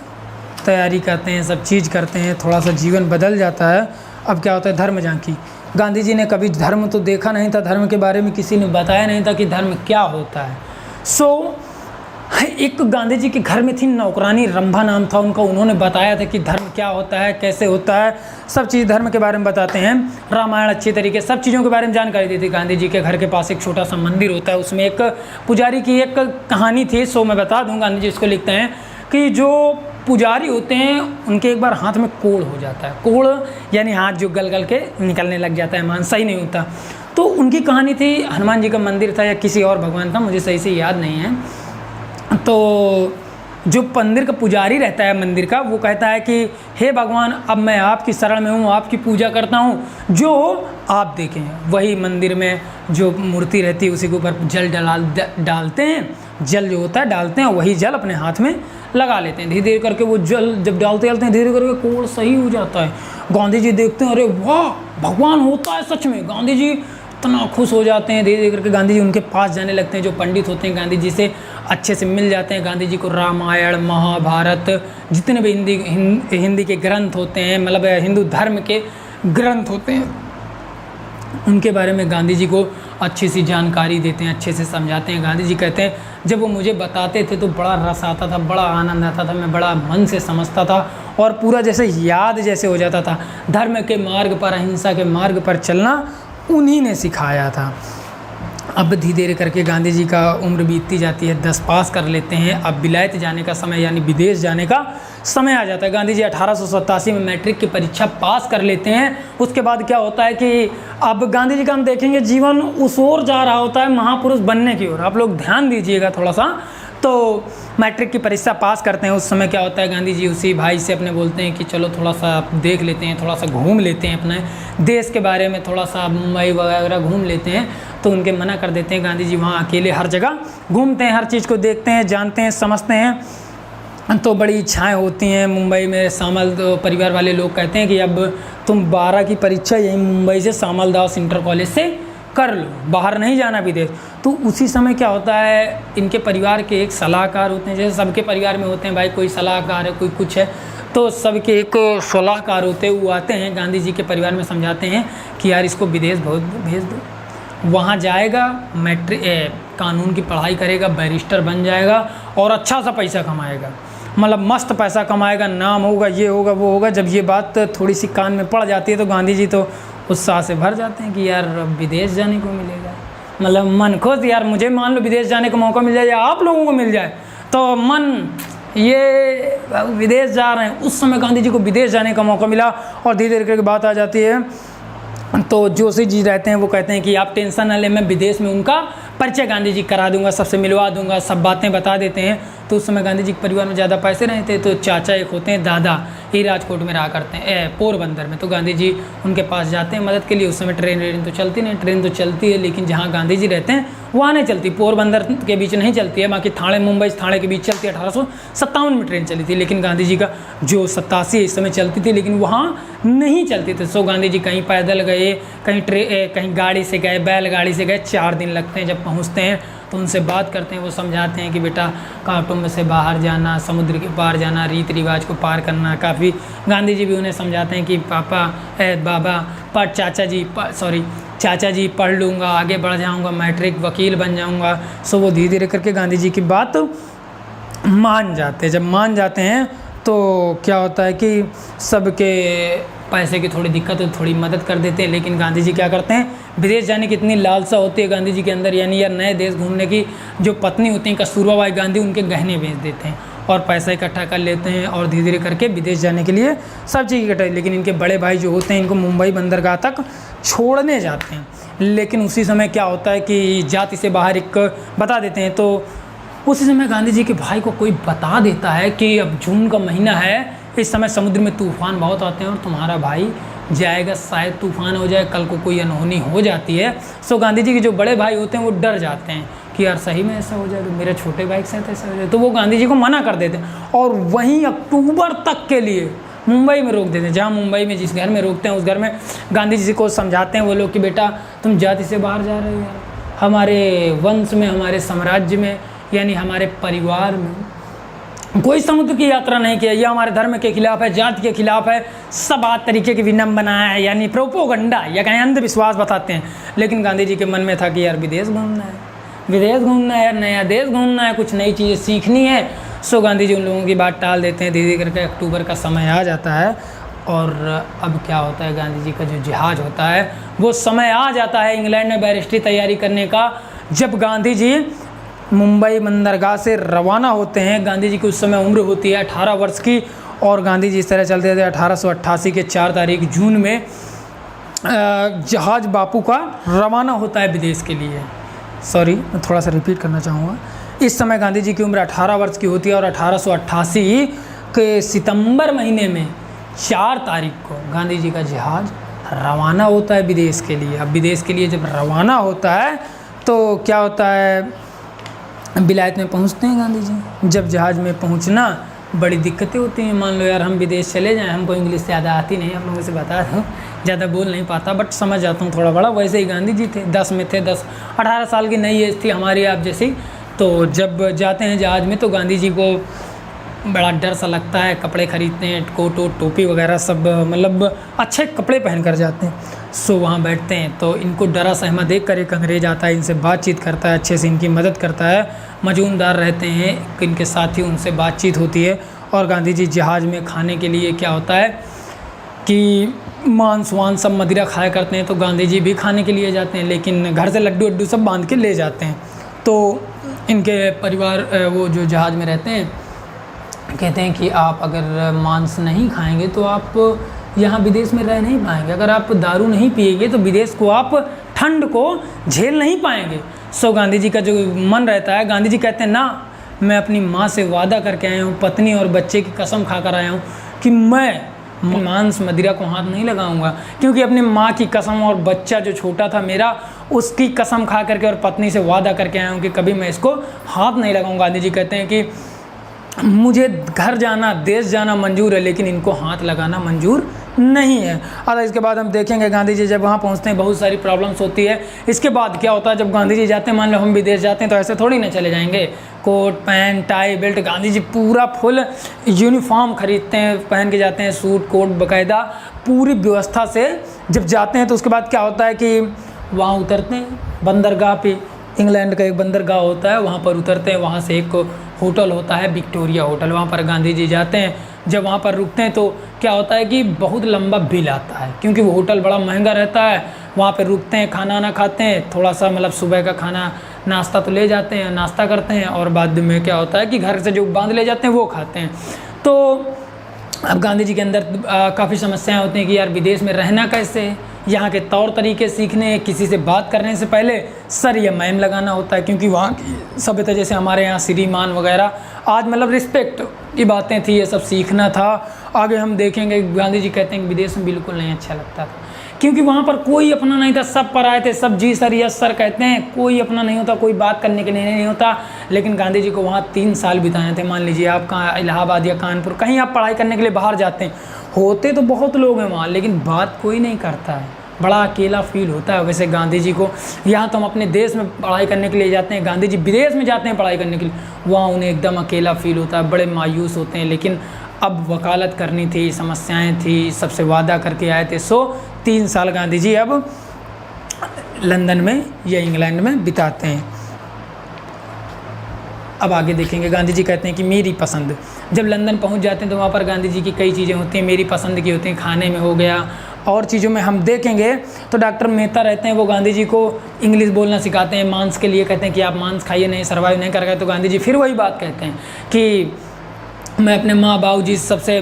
तैयारी करते हैं, सब चीज़ करते हैं, थोड़ा सा जीवन बदल जाता है। अब क्या होता है, धर्म झांकी। गांधी जी ने कभी धर्म तो देखा नहीं था, धर्म के बारे में किसी ने बताया नहीं था कि धर्म क्या होता है। एक गांधी जी के घर में थी नौकरानी, रंभा नाम था उनका, उन्होंने बताया था कि धर्म क्या होता है, कैसे होता है, सब चीज़ धर्म के बारे में बताते हैं। रामायण अच्छी तरीके सब चीज़ों के बारे में जानकारी दी थी। गांधी जी के घर के पास एक छोटा सा मंदिर होता है, उसमें एक पुजारी की एक कहानी थी, सो मैं बता दूँ। गांधी जी इसको लिखते हैं कि जो पुजारी होते हैं उनके एक बार हाथ में कोढ़ हो जाता है। कोढ़ यानी हाथ जो गल गल के निकलने लग जाता है, मान सही नहीं होता। तो उनकी कहानी थी, हनुमान जी का मंदिर था या किसी और भगवान था, मुझे सही से याद नहीं है। तो जो मंदिर का पुजारी रहता है मंदिर का, वो कहता है कि हे भगवान, अब मैं आपकी शरण में हूँ, आपकी पूजा करता हूँ, जो आप देखें। वही मंदिर में जो मूर्ति रहती है उसी के ऊपर जल डालते हैं, जल जो होता है डालते हैं, वही जल अपने हाथ में लगा लेते हैं। धीरे धीरे करके वो जल जब डालते हैं धीरे करके कोढ़ सही हो जाता है। गांधी जी देखते हैं, अरे वाह, भगवान होता है सच में। गांधी जी इतना खुश हो जाते हैं। धीरे धीरे करके गांधी जी उनके पास जाने लगते हैं, जो पंडित होते हैं गांधी जी से अच्छे से मिल जाते हैं। गांधी जी को रामायण, महाभारत, जितने भी हिंदी के ग्रंथ होते हैं, मतलब हिंदू धर्म के ग्रंथ होते हैं, उनके बारे में गांधी जी को अच्छी सी जानकारी देते हैं, अच्छे से समझाते हैं। गांधी जी कहते हैं जब वो मुझे बताते थे तो बड़ा रस आता था, बड़ा आनंद आता था, मैं बड़ा मन से समझता था और पूरा जैसे याद जैसे हो जाता था। धर्म के मार्ग पर, अहिंसा के मार्ग पर चलना उन्हीं ने सिखाया था। अब धीरे धीरे करके गांधी जी का उम्र बीतती जाती है, 10 पास कर लेते हैं। अब विलायत जाने का समय यानी विदेश जाने का समय आ जाता है। गांधी जी 1887 में मैट्रिक की परीक्षा पास कर लेते हैं। उसके बाद क्या होता है कि अब गांधी जी का हम देखेंगे जीवन उस ओर जा रहा होता है, महापुरुष बनने की ओर। आप लोग ध्यान दीजिएगा थोड़ा सा। तो मैट्रिक की परीक्षा पास करते हैं। उस समय क्या होता है, गांधी जी उसी भाई से अपने बोलते हैं कि चलो थोड़ा सा देख लेते हैं, थोड़ा सा घूम लेते हैं, अपने देश के बारे में थोड़ा सा मुंबई वगैरह घूम लेते हैं। तो उनके मना कर देते हैं। गांधी जी वहाँ अकेले हर जगह घूमते हैं, हर चीज़ को देखते हैं, जानते हैं, समझते हैं। तो बड़ी इच्छाएं होती हैं मुंबई में। सामल परिवार वाले लोग कहते हैं कि अब तुम 12 की परीक्षा यहीं मुंबई से सामल दास इंटर कॉलेज से कर लो, बाहर नहीं जाना विदेश। तो उसी समय क्या होता है, इनके परिवार के एक सलाहकार होते हैं, जैसे सबके परिवार में होते हैं भाई, कोई सलाहकार है, कोई कुछ है। तो सबके एक सलाहकार होते हैं, वो आते हैं गांधी जी के परिवार में, समझाते हैं कि यार इसको विदेश भेज दो। वहाँ जाएगा, कानून की पढ़ाई करेगा, बैरिस्टर बन जाएगा और अच्छा सा पैसा कमाएगा, मतलब मस्त पैसा कमाएगा, नाम होगा, ये होगा, वो होगा। जब ये बात थोड़ी सी कान में पड़ जाती है तो गांधी जी तो उत्साह से भर जाते हैं कि यार विदेश जाने को मिलेगा, मतलब मन खुश, यार मुझे मान लो विदेश जाने का मौका मिल जाए या आप लोगों को मिल जाए तो मन ये विदेश जा रहे हैं। उस समय गांधी जी को विदेश जाने का मौका मिला और धीरे धीरे करके बात आ जाती है। तो जोशी जी रहते हैं, वो कहते हैं कि आप टेंशन न लें, मैं विदेश में उनका परिचय गांधी जी करा दूंगा, सबसे मिलवा दूंगा, सब बातें बता देते हैं। तो उस समय गांधी जी के परिवार में ज़्यादा पैसे नहीं थे, तो चाचा एक होते हैं दादा, ये राजकोट में रहा करते हैं, पोरबंदर में। तो गांधी जी उनके पास जाते हैं मदद के लिए। उस समय ट्रेन तो चलती नहीं, ट्रेन तो चलती है लेकिन जहाँ गांधी जी रहते हैं वहाँ नहीं चलती, पोरबंदर के बीच नहीं चलती है, बाकी थाने, मुंबई थाने के बीच चलती है। 1857 में ट्रेन चली थी, लेकिन गांधी जी का जो 87 इस समय चलती थी, लेकिन वहाँ नहीं चलती थी। सो गांधी जी कहीं पैदल गए, कहीं गाड़ी से गए, बैलगाड़ी से गए, 4 दिन लगते हैं। जब पहुँचते हैं तो उनसे बात करते हैं, वो समझाते हैं कि बेटा कुटुंब से बाहर जाना, समुद्र के पार जाना, रीति रिवाज को पार करना काफ़ी। गांधी जी भी उन्हें समझाते हैं कि चाचा जी पढ़ लूँगा, आगे बढ़ जाऊँगा, मैट्रिक वकील बन जाऊँगा। सो वो धीरे धीरे करके गांधी जी की बात मान जाते हैं। जब मान जाते हैं तो क्या होता है कि सबके पैसे की थोड़ी दिक्कत हो, थोड़ी मदद कर देते हैं। लेकिन गांधी जी क्या करते हैं, विदेश जाने की इतनी लालसा होती है गांधी जी के अंदर, यानी यार नए देश घूमने की। जो पत्नी होती हैं कस्तूरबा बाई गांधी, उनके गहने बेच देते हैं और पैसा इकट्ठा कर लेते हैं और धीरे धीरे करके विदेश जाने के लिए सब चीज़ इकट्ठा। लेकिन इनके बड़े भाई जो होते हैं इनको मुंबई बंदरगाह तक छोड़ने जाते हैं। लेकिन उसी समय क्या होता है कि जाति से बाहर एक बता देते हैं। तो उसी समय गांधी जी के भाई को कोई बता देता है कि अब जून का महीना है, इस समय समुद्र में तूफान बहुत आते हैं और तुम्हारा भाई जाएगा, शायद तूफान हो जाए, कल को कोई अनहोनी हो जाती है। सो गांधी जी के जो बड़े भाई होते हैं वो डर जाते हैं कि यार सही में ऐसा हो जाए, तो मेरे छोटे भाई के साथ ऐसा हो जाए, तो वो गांधी जी को मना कर देते हैं और वहीं अक्टूबर तक के लिए मुंबई में रोक देते हैं। जहाँ मुंबई में जिस घर में रोकते हैं उस घर में गांधी जी को समझाते हैं वो लोग कि बेटा तुम जाति से बाहर जा रहे हो यार, हमारे वंश में, हमारे साम्राज्य में, यानी हमारे परिवार में कोई समुद्र की यात्रा नहीं किया, यह हमारे धर्म के खिलाफ है, जाति के खिलाफ है, सब आद तरीके की विडंबना है, यानी प्रोपोगंडा या कहीं अंधविश्वास बताते हैं। लेकिन गांधी जी के मन में था कि यार विदेश घूमना है, विदेश घूमना है, नया देश घूमना है, कुछ नई चीज़ें सीखनी है। सो गांधी जी उन लोगों की बात टाल देते हैं। धीरे धीरे करके अक्टूबर का समय आ जाता है और अब क्या होता है, गांधी जी का जो जहाज़ होता है वो समय आ जाता है इंग्लैंड में बैरिस्ट्री तैयारी करने का। जब गांधी जी मुंबई बंदरगाह से रवाना होते हैं, गांधी जी की उस समय उम्र होती है 18 वर्ष की और गांधी जी इस तरह चलते थे। 1888 के 4 तारीख जून में जहाज़ बापू का रवाना होता है विदेश के लिए। सॉरी, मैं थोड़ा सा रिपीट करना चाहूँगा। इस समय गांधी जी की उम्र 18 वर्ष की होती है और 1888 के सितंबर महीने में 4 तारीख को गांधी जी का जहाज़ रवाना होता है विदेश के लिए। अब विदेश के लिए जब रवाना होता है तो क्या होता है, विलायत में पहुंचते हैं गांधी जी। जब जहाज़ में पहुंचना बड़ी दिक्कतें होती हैं। मान लो यार हम विदेश चले जाएं, हमको इंग्लिश ज़्यादा आती नहीं, आप लोगों से बता दूँ, ज़्यादा बोल नहीं पाता बट समझ जाता हूँ थोड़ा बड़ा। वैसे ही गांधी जी थे, 10 में थे, 18 साल की नई एज थी हमारी आप जैसी। तो जब जाते हैं जहाज़ में तो गांधी जी को बड़ा डर सा लगता है। कपड़े खरीदते हैं, कोट वोट टोपी वगैरह सब, मतलब अच्छे कपड़े पहन कर जाते हैं। सो वहाँ बैठते हैं तो इनको डरा सहमा देख कर एक अंग्रेज़ आता है, इनसे बातचीत करता है, अच्छे से इनकी मदद करता है। मजूमदार रहते हैं इनके साथी, उनसे बातचीत होती है। और गांधी जी जहाज़ में खाने के लिए क्या होता है कि मांस वांस सब मदिरा खाया करते हैं, तो गांधी जी भी खाने के लिए जाते हैं, लेकिन घर से लड्डू वड्डू सब बांध के ले जाते हैं। तो इनके परिवार वो जो जहाज़ में रहते हैं कहते हैं कि आप अगर मांस नहीं खाएंगे तो आप यहाँ विदेश में रह नहीं पाएंगे, अगर आप दारू नहीं पिएंगे तो विदेश को आप ठंड को झेल नहीं पाएंगे। सो गांधी जी का जो मन रहता है, गांधी जी कहते हैं ना, मैं अपनी माँ से वादा करके आया हूँ, पत्नी और बच्चे की कसम खा कर आया हूँ कि मैं मांस मदिरा को हाथ नहीं लगाऊंगा, क्योंकि अपनी माँ की कसम और बच्चा जो छोटा था मेरा, उसकी कसम खा करके और पत्नी से वादा करके आया हूँ कि कभी मैं इसको हाथ नहीं लगाऊंगा। गांधी जी कहते हैं कि मुझे घर जाना, देश जाना मंजूर है, लेकिन इनको हाथ लगाना मंजूर नहीं है। और इसके बाद हम देखेंगे गांधी जी जब वहाँ पहुँचते हैं बहुत सारी प्रॉब्लम्स होती है। इसके बाद क्या होता है, जब गांधी जी जाते हैं, मान लो हम विदेश जाते हैं तो ऐसे थोड़ी ना चले जाएंगे, coat pant tie belt, Gandhi ji पूरा फुल यूनिफॉर्म खरीदते हैं, पहन के जाते हैं, सूट कोट बाकायदा पूरी व्यवस्था से जब जाते हैं। तो उसके बाद क्या होता है कि वहाँ उतरते हैं बंदरगाह पे, इंग्लैंड का एक बंदरगाह होता है, वहाँ पर उतरते हैं। वहाँ से एक होटल होता है विक्टोरिया होटल, वहाँ पर गांधी जी जाते हैं। जब वहाँ पर रुकते हैं तो क्या होता है कि बहुत लंबा बिल आता है, क्योंकि वो होटल बड़ा महंगा रहता है। वहाँ पर रुकते हैं, खाना ना खाते हैं, थोड़ा सा मतलब सुबह का खाना नाश्ता तो ले जाते हैं, नाश्ता करते हैं, और बाद में क्या होता है कि घर से जो बांध ले जाते हैं वो खाते हैं। तो अब गांधी जी के अंदर काफ़ी समस्याएं होती हैं कि यार विदेश में रहना कैसे, यहाँ के तौर तरीके सीखने, किसी से बात करने से पहले सर या मैम लगाना होता है, क्योंकि वहाँ की सभ्यता जैसे हमारे यहाँ श्रीमान वगैरह, आज मतलब रिस्पेक्ट की बातें थी, ये सब सीखना था। आगे हम देखेंगे गांधी जी कहते हैं कि विदेश में बिल्कुल नहीं अच्छा लगता था, क्योंकि वहाँ पर कोई अपना नहीं था, सब पर आए थे, सब जी सर यस सर कहते हैं, कोई अपना नहीं होता, कोई बात करने के लिए नहीं होता। लेकिन गांधी जी को वहाँ 3 साल बिताए थे। मान लीजिए आप कहाँ इलाहाबाद या कानपुर कहीं आप पढ़ाई करने के लिए बाहर जाते हैं, होते तो बहुत लोग हैं वहाँ, लेकिन बात कोई नहीं करता है, बड़ा अकेला फील होता है। वैसे गांधी जी को यहाँ तो हम अपने देश में पढ़ाई करने के लिए जाते हैं, गांधी जी विदेश में जाते हैं पढ़ाई करने के लिए, वहाँ उन्हें एकदम अकेला फील होता है, बड़े मायूस होते हैं। लेकिन अब वकालत करनी थी, समस्याएं थी, सबसे वादा करके आए थे। सो 3 साल गांधी जी अब लंदन में या इंग्लैंड में बिताते हैं। अब आगे देखेंगे, गांधी जी कहते हैं कि मेरी पसंद, जब लंदन पहुंच जाते हैं तो वहाँ पर गांधी जी की कई चीज़ें होती हैं, मेरी पसंद की होती हैं, खाने में हो गया और चीज़ों में हम देखेंगे। तो डॉक्टर मेहता रहते हैं, वो गांधी जी को इंग्लिश बोलना सिखाते हैं, मांस के लिए कहते हैं कि आप मांस खाइए, नहीं सर्वाइव नहीं कर गए। तो गांधी जी फिर वही बात कहते हैं कि मैं अपने माँ बाबू जी सबसे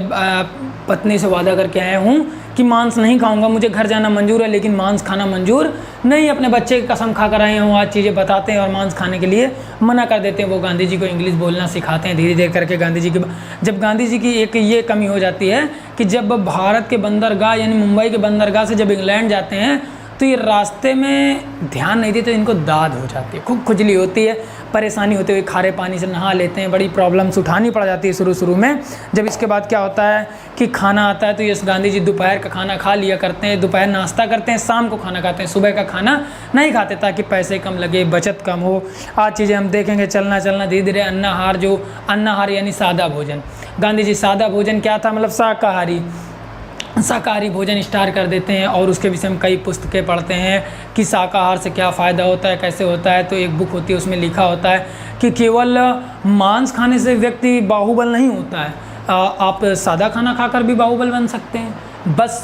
पत्नी से वादा करके आया हूँ कि मांस नहीं खाऊंगा, मुझे घर जाना मंजूर है लेकिन मांस खाना मंजूर नहीं। अपने बच्चे की कसम खा कर आए हूँ, आज चीज़ें बताते हैं और मांस खाने के लिए मना कर देते हैं। वो गांधी जी को इंग्लिश बोलना सिखाते हैं धीरे धीरे करके। गांधी जी की जब गांधी जी की एक ये कमी हो जाती है कि जब भारत के बंदरगाह यानी मुंबई के बंदरगाह से जब इंग्लैंड जाते हैं तो ये रास्ते में ध्यान नहीं देते तो इनको दाद हो जाती है, खूब खुजली होती है, परेशानी होती है, खारे पानी से नहा लेते हैं, बड़ी प्रॉब्लम्स उठानी पड़ जाती है शुरू में। जब इसके बाद क्या होता है कि खाना आता है तो ये गांधी जी दोपहर का खाना खा लिया करते हैं, दोपहर नाश्ता करते हैं, शाम को खाना खाते हैं, सुबह का खाना नहीं खाते ताकि पैसे कम लगे, बचत कम हो। आज चीज़ें हम देखेंगे चलना धीरे धीरे। अन्नाहार यानी सादा भोजन। गांधी जी सादा भोजन क्या था, मतलब शाकाहारी भोजन स्टार्ट कर देते हैं और उसके विषय में कई पुस्तकें पढ़ते हैं कि शाकाहार से क्या फ़ायदा होता है, कैसे होता है। तो एक बुक होती है, उसमें लिखा होता है कि केवल मांस खाने से व्यक्ति बाहुबल नहीं होता है, आप सादा खाना खाकर भी बाहुबल बन सकते हैं। बस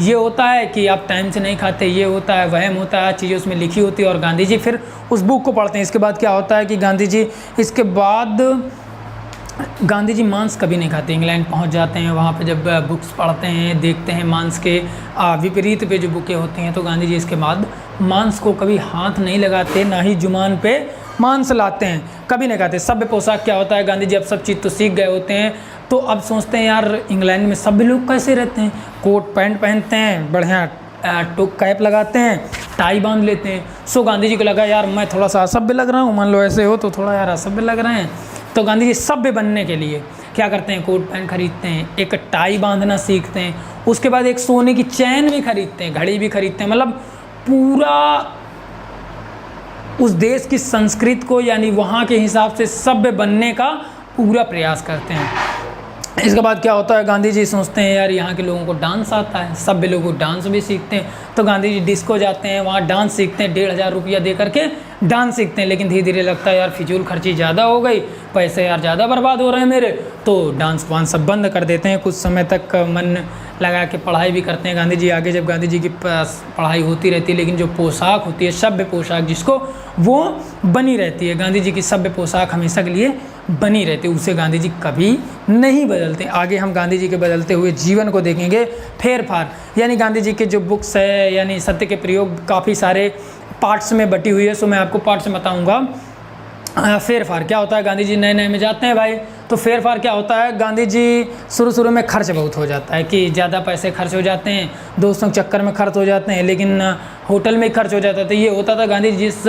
ये होता है कि आप टाइम से नहीं खाते, ये होता है, वहम होता है, चीज़ें उसमें लिखी होती है। और गांधी जी फिर उस बुक को पढ़ते हैं। इसके बाद क्या होता है कि गांधी जी मांस कभी नहीं खाते। इंग्लैंड पहुंच जाते हैं, वहाँ पे जब बुक्स पढ़ते हैं, देखते हैं मांस के विपरीत पे जो बुकें होती हैं, तो गांधी जी इसके बाद मांस को कभी हाथ नहीं लगाते, ना ही जुबान पे मांस लाते हैं, कभी नहीं खाते। सभ्य पोशाक क्या होता है, गांधी जी अब सब चीज़ तो सीख गए होते हैं, तो अब सोचते हैं यार इंग्लैंड में सभ्य लोग कैसे रहते हैं, कोट पैंट पहनते हैं, बढ़िया टोक कैप लगाते हैं, टाई बांध लेते हैं। सो गांधी जी को लगा यार मैं थोड़ा सा असभ्य लग रहा हूँ, मान लो ऐसे हो तो थोड़ा यार असभ्य लग रहे हैं। तो गांधी जी सभ्य बनने के लिए क्या करते हैं, कोट पैंट खरीदते हैं, एक टाई बांधना सीखते हैं, उसके बाद एक सोने की चैन भी खरीदते हैं, घड़ी भी खरीदते हैं, मतलब पूरा उस देश की संस्कृति को यानी वहाँ के हिसाब से सभ्य बनने का पूरा प्रयास करते हैं। इसके बाद क्या होता है, गांधी जी सोचते हैं यार यहाँ के लोगों को डांस आता है, सभ्य लोगों को डांस भी सीखते हैं। तो गांधी जी डिस्को जाते हैं, वहाँ डांस सीखते हैं, 1,500 रुपया दे करके डांस सीखते हैं। लेकिन धीरे धीरे लगता है यार फिजूल खर्ची ज़्यादा हो गई, पैसे यार ज़्यादा बर्बाद हो रहे हैं मेरे, तो डांस वांस सब बंद कर देते हैं। कुछ समय तक मन लगा के पढ़ाई भी करते हैं गांधी जी आगे। जब गांधी जी की पढ़ाई होती रहती है, लेकिन जो पोशाक होती है सभ्य पोशाक जिसको, वो बनी रहती है। गांधी जी की सभ्य पोशाक हमेशा के लिए बनी रहती है, उसे गांधी जी कभी नहीं बदलते। आगे हम गांधी जी के बदलते हुए जीवन को देखेंगे। फेरफार यानी गांधी जी के जो बुक्स है यानी सत्य के प्रयोग काफ़ी सारे पार्ट्स में बटी हुई है, सो मैं आपको पार्ट्स में बताऊंगा। फेरफार क्या होता है, गांधी जी नए में जाते हैं भाई, तो फेरफार क्या होता है, गांधी जी शुरू में खर्च बहुत हो जाता है कि ज़्यादा पैसे खर्च हो जाते हैं, दोस्तों के चक्कर में खर्च हो जाते हैं, लेकिन होटल में खर्च हो जाता है। तो ये होता था गांधी जी जिस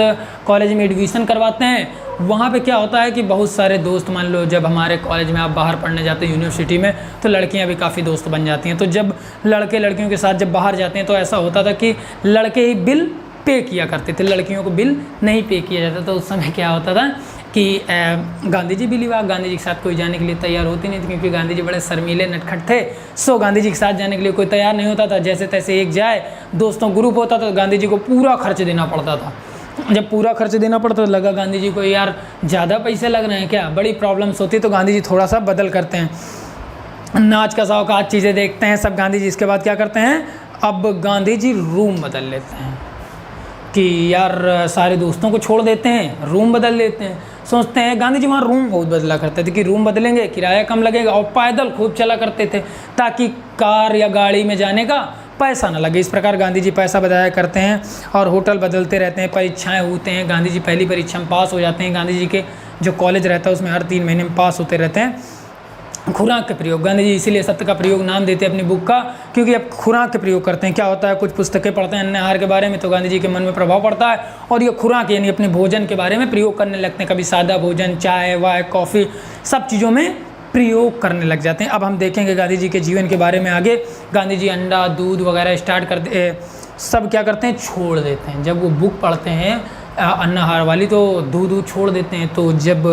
कॉलेज में एडमिशन करवाते हैं वहाँ पे क्या होता है कि बहुत सारे दोस्त, मान लो जब हमारे कॉलेज में आप बाहर पढ़ने जाते हैं यूनिवर्सिटी में, तो लड़कियाँ भी काफ़ी दोस्त बन जाती हैं। तो जब लड़के लड़कियों के साथ जब बाहर जाते हैं तो ऐसा होता था कि लड़के ही बिल पे किया करते थे, लड़कियों को बिल नहीं पे किया जाता। तो उस समय क्या होता था कि गांधी जी भी गांधी जी के साथ कोई जाने के लिए तैयार होती नहीं थी, क्योंकि गांधी जी बड़े शर्मीले नटखट थे। सो गांधी जी के साथ जाने के लिए कोई तैयार नहीं होता था। जैसे तैसे एक जाए, दोस्तों ग्रुप होता तो गांधी जी को पूरा खर्च देना पड़ता था। जब पूरा खर्च देना पड़ता तो लगा गांधी जी को यार ज़्यादा पैसे लग रहे हैं क्या, बड़ी प्रॉब्लम्स होती। तो गांधी जी थोड़ा सा बदल करते हैं, नाच का शौकात चीज़ें देखते हैं सब गांधी जी। इसके बाद क्या करते हैं, अब गांधी जी रूम बदल लेते हैं कि यार सारे दोस्तों को छोड़ देते हैं, रूम बदल लेते हैं। सोचते हैं गांधी जी वहाँ रूम बहुत बदला करते थे कि रूम बदलेंगे, किराया कम लगेगा, और पैदल खूब चला करते थे ताकि कार या गाड़ी में जाने का पैसा ना लगे। इस प्रकार गांधी जी पैसा बचाया करते हैं और होटल बदलते रहते हैं। परीक्षाएं होते हैं, गांधी जी पहली परीक्षा में पास हो जाते हैं। गांधी जी के जो कॉलेज रहता है उसमें हर 3 महीने में पास होते रहते हैं। खुराक के प्रयोग, गांधी जी इसीलिए सत्य का प्रयोग नाम देते हैं अपनी बुक का, क्योंकि अब खुराक के प्रयोग करते हैं। क्या होता है, कुछ पुस्तकें पढ़ते हैं अन्न आहार के बारे में, तो गांधी जी के मन में प्रभाव पड़ता है और ये खुराक यानी अपने भोजन के बारे में प्रयोग करने लगते हैं। कभी सादा भोजन, चाय वाय कॉफ़ी, सब चीज़ों में प्रयोग करने लग जाते हैं। अब हम देखेंगे गांधी जी के जीवन के बारे में आगे। गांधी जी अंडा दूध वगैरह स्टार्ट करते सब क्या करते हैं, छोड़ देते हैं। जब वो बुक पढ़ते हैं अन्नाहार वाली तो दूध छोड़ देते हैं। तो जब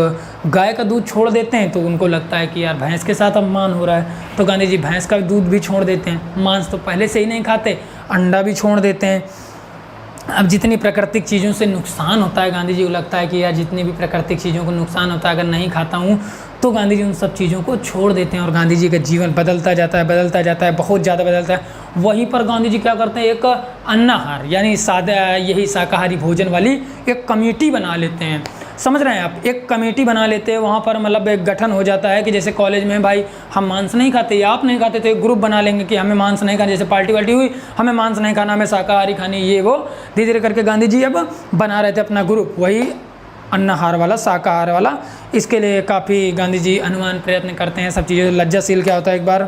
गाय का दूध छोड़ देते हैं तो उनको लगता है कि यार भैंस के साथ अपमान हो रहा है, तो गांधी जी भैंस का दूध भी छोड़ देते हैं। मांस तो पहले से ही नहीं खाते, अंडा भी छोड़ देते हैं। अब जितनी प्राकृतिक चीज़ों से नुकसान होता है, गांधी जी को लगता है कि यार जितनी भी प्राकृतिक चीज़ों को नुकसान होता है अगर नहीं खाता हूँ, तो गांधी जी उन सब चीज़ों को छोड़ देते हैं और गांधी जी का जीवन बदलता जाता है, बहुत ज़्यादा बदलता है। वहीं पर गांधी जी क्या करते हैं, एक अन्नाहार यानी सादा यही शाकाहारी भोजन वाली एक कमेटी बना लेते हैं। समझ रहे हैं आप, एक कमेटी बना लेते हैं। वहाँ पर मतलब एक गठन हो जाता है कि जैसे कॉलेज में भाई हम मांस नहीं खाते या आप नहीं खाते, तो एक ग्रुप बना लेंगे कि हमें मांस नहीं खाना। जैसे पार्टी वार्टी हुई, हमें मांस नहीं खाना, हमें शाकाहारी खानी, ये वो धीरे धीरे करके गांधी जी अब बना रहे थे अपना ग्रुप, वही अन्नाहार वाला, शाकाहार वाला। इसके लिए काफ़ी गांधी जी अनुमान प्रयत्न करते हैं सब चीज़ें। लज्जाशील क्या होता है, एक बार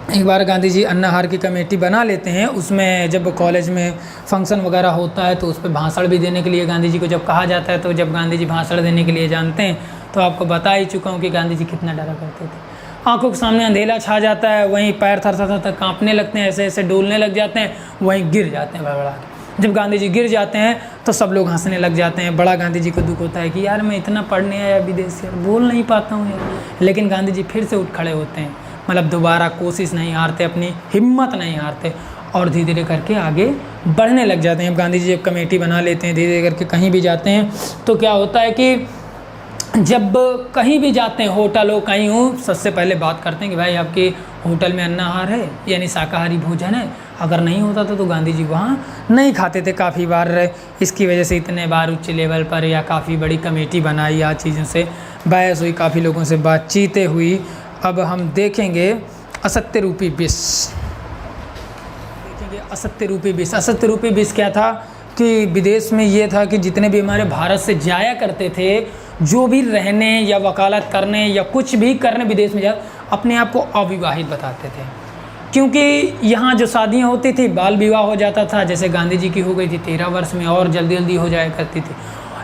एक बार गांधी जी अन्नाहार की कमेटी बना लेते हैं। उसमें जब कॉलेज में फंक्शन वगैरह होता है तो उस पर भाषण भी देने के लिए गांधी जी को जब कहा जाता है, तो जब गांधी जी भाषण देने के लिए जानते हैं, तो आपको बता ही चुका हूँ कि गांधी जी कितना डरा करते थे। आंखों के सामने अंधेला छा जाता है, वहीं पैर थर थर थर काँपने लगते हैं, ऐसे ऐसे डोलने लग जाते हैं, वहीं गिर जाते हैं भड़बड़ा के। जब गांधी जी गिर जाते हैं तो सब लोग हंसने लग जाते हैं। बड़ा गांधी जी को दुख होता है कि यार मैं इतना पढ़ने आया विदेश से, यार बोल नहीं पाता हूँ यार। लेकिन गांधी जी फिर से उठ खड़े होते हैं, मतलब दोबारा कोशिश नहीं हारते, अपनी हिम्मत नहीं हारते और धीरे धीरे करके आगे बढ़ने लग जाते हैं। अब गांधी जी जब कमेटी बना लेते हैं, धीरे धीरे करके कहीं भी जाते हैं तो क्या होता है कि जब कहीं भी जाते हैं, होटल हो कहीं हो, सबसे पहले बात करते हैं कि भाई आपके होटल में अन्नाहार है यानी शाकाहारी भोजन है। अगर नहीं होता तो गांधी जी वहाँ नहीं खाते थे काफ़ी बार। इसकी वजह से इतने बार उच्च लेवल पर या काफ़ी बड़ी कमेटी बनाई, या चीज़ों से बहस हुई, काफ़ी लोगों से बातचीतें हुई। अब हम देखेंगे असत्य रूपी विष। देखेंगे असत्य रूपी विष। असत्य रूपी विष क्या था कि विदेश में ये था कि जितने भी हमारे भारत से जाया करते थे, जो भी रहने या वकालत करने या कुछ भी करने विदेश में जा, अपने आप को अविवाहित बताते थे, क्योंकि यहाँ जो शादियाँ होती थी बाल विवाह हो जाता था। जैसे गांधी जी की हो गई थी 13 वर्ष में और जल्दी जल्दी हो जाया करती थी।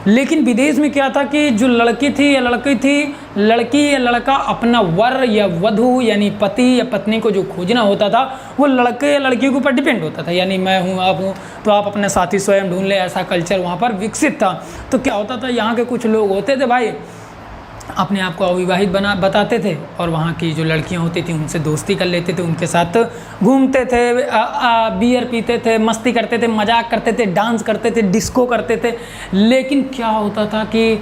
लेकिन विदेश में क्या था कि जो लड़की थी या लड़की या लड़का अपना वर या वधू यानी पति या पत्नी को जो खोजना होता था, वो लड़के या लड़की के ऊपर डिपेंड होता था। यानी मैं हूँ, आप हूँ, तो आप अपना साथी स्वयं ढूंढ ले, ऐसा कल्चर वहाँ पर विकसित था। तो क्या होता था, यहाँ के कुछ लोग होते थे भाई, अपने आप को अविवाहित बताते थे और वहाँ की जो लड़कियाँ होती थी उनसे दोस्ती कर लेते थे, उनके साथ घूमते थे, बियर पीते थे, मस्ती करते थे, मजाक करते थे, डांस करते थे, डिस्को करते थे। लेकिन क्या होता था कि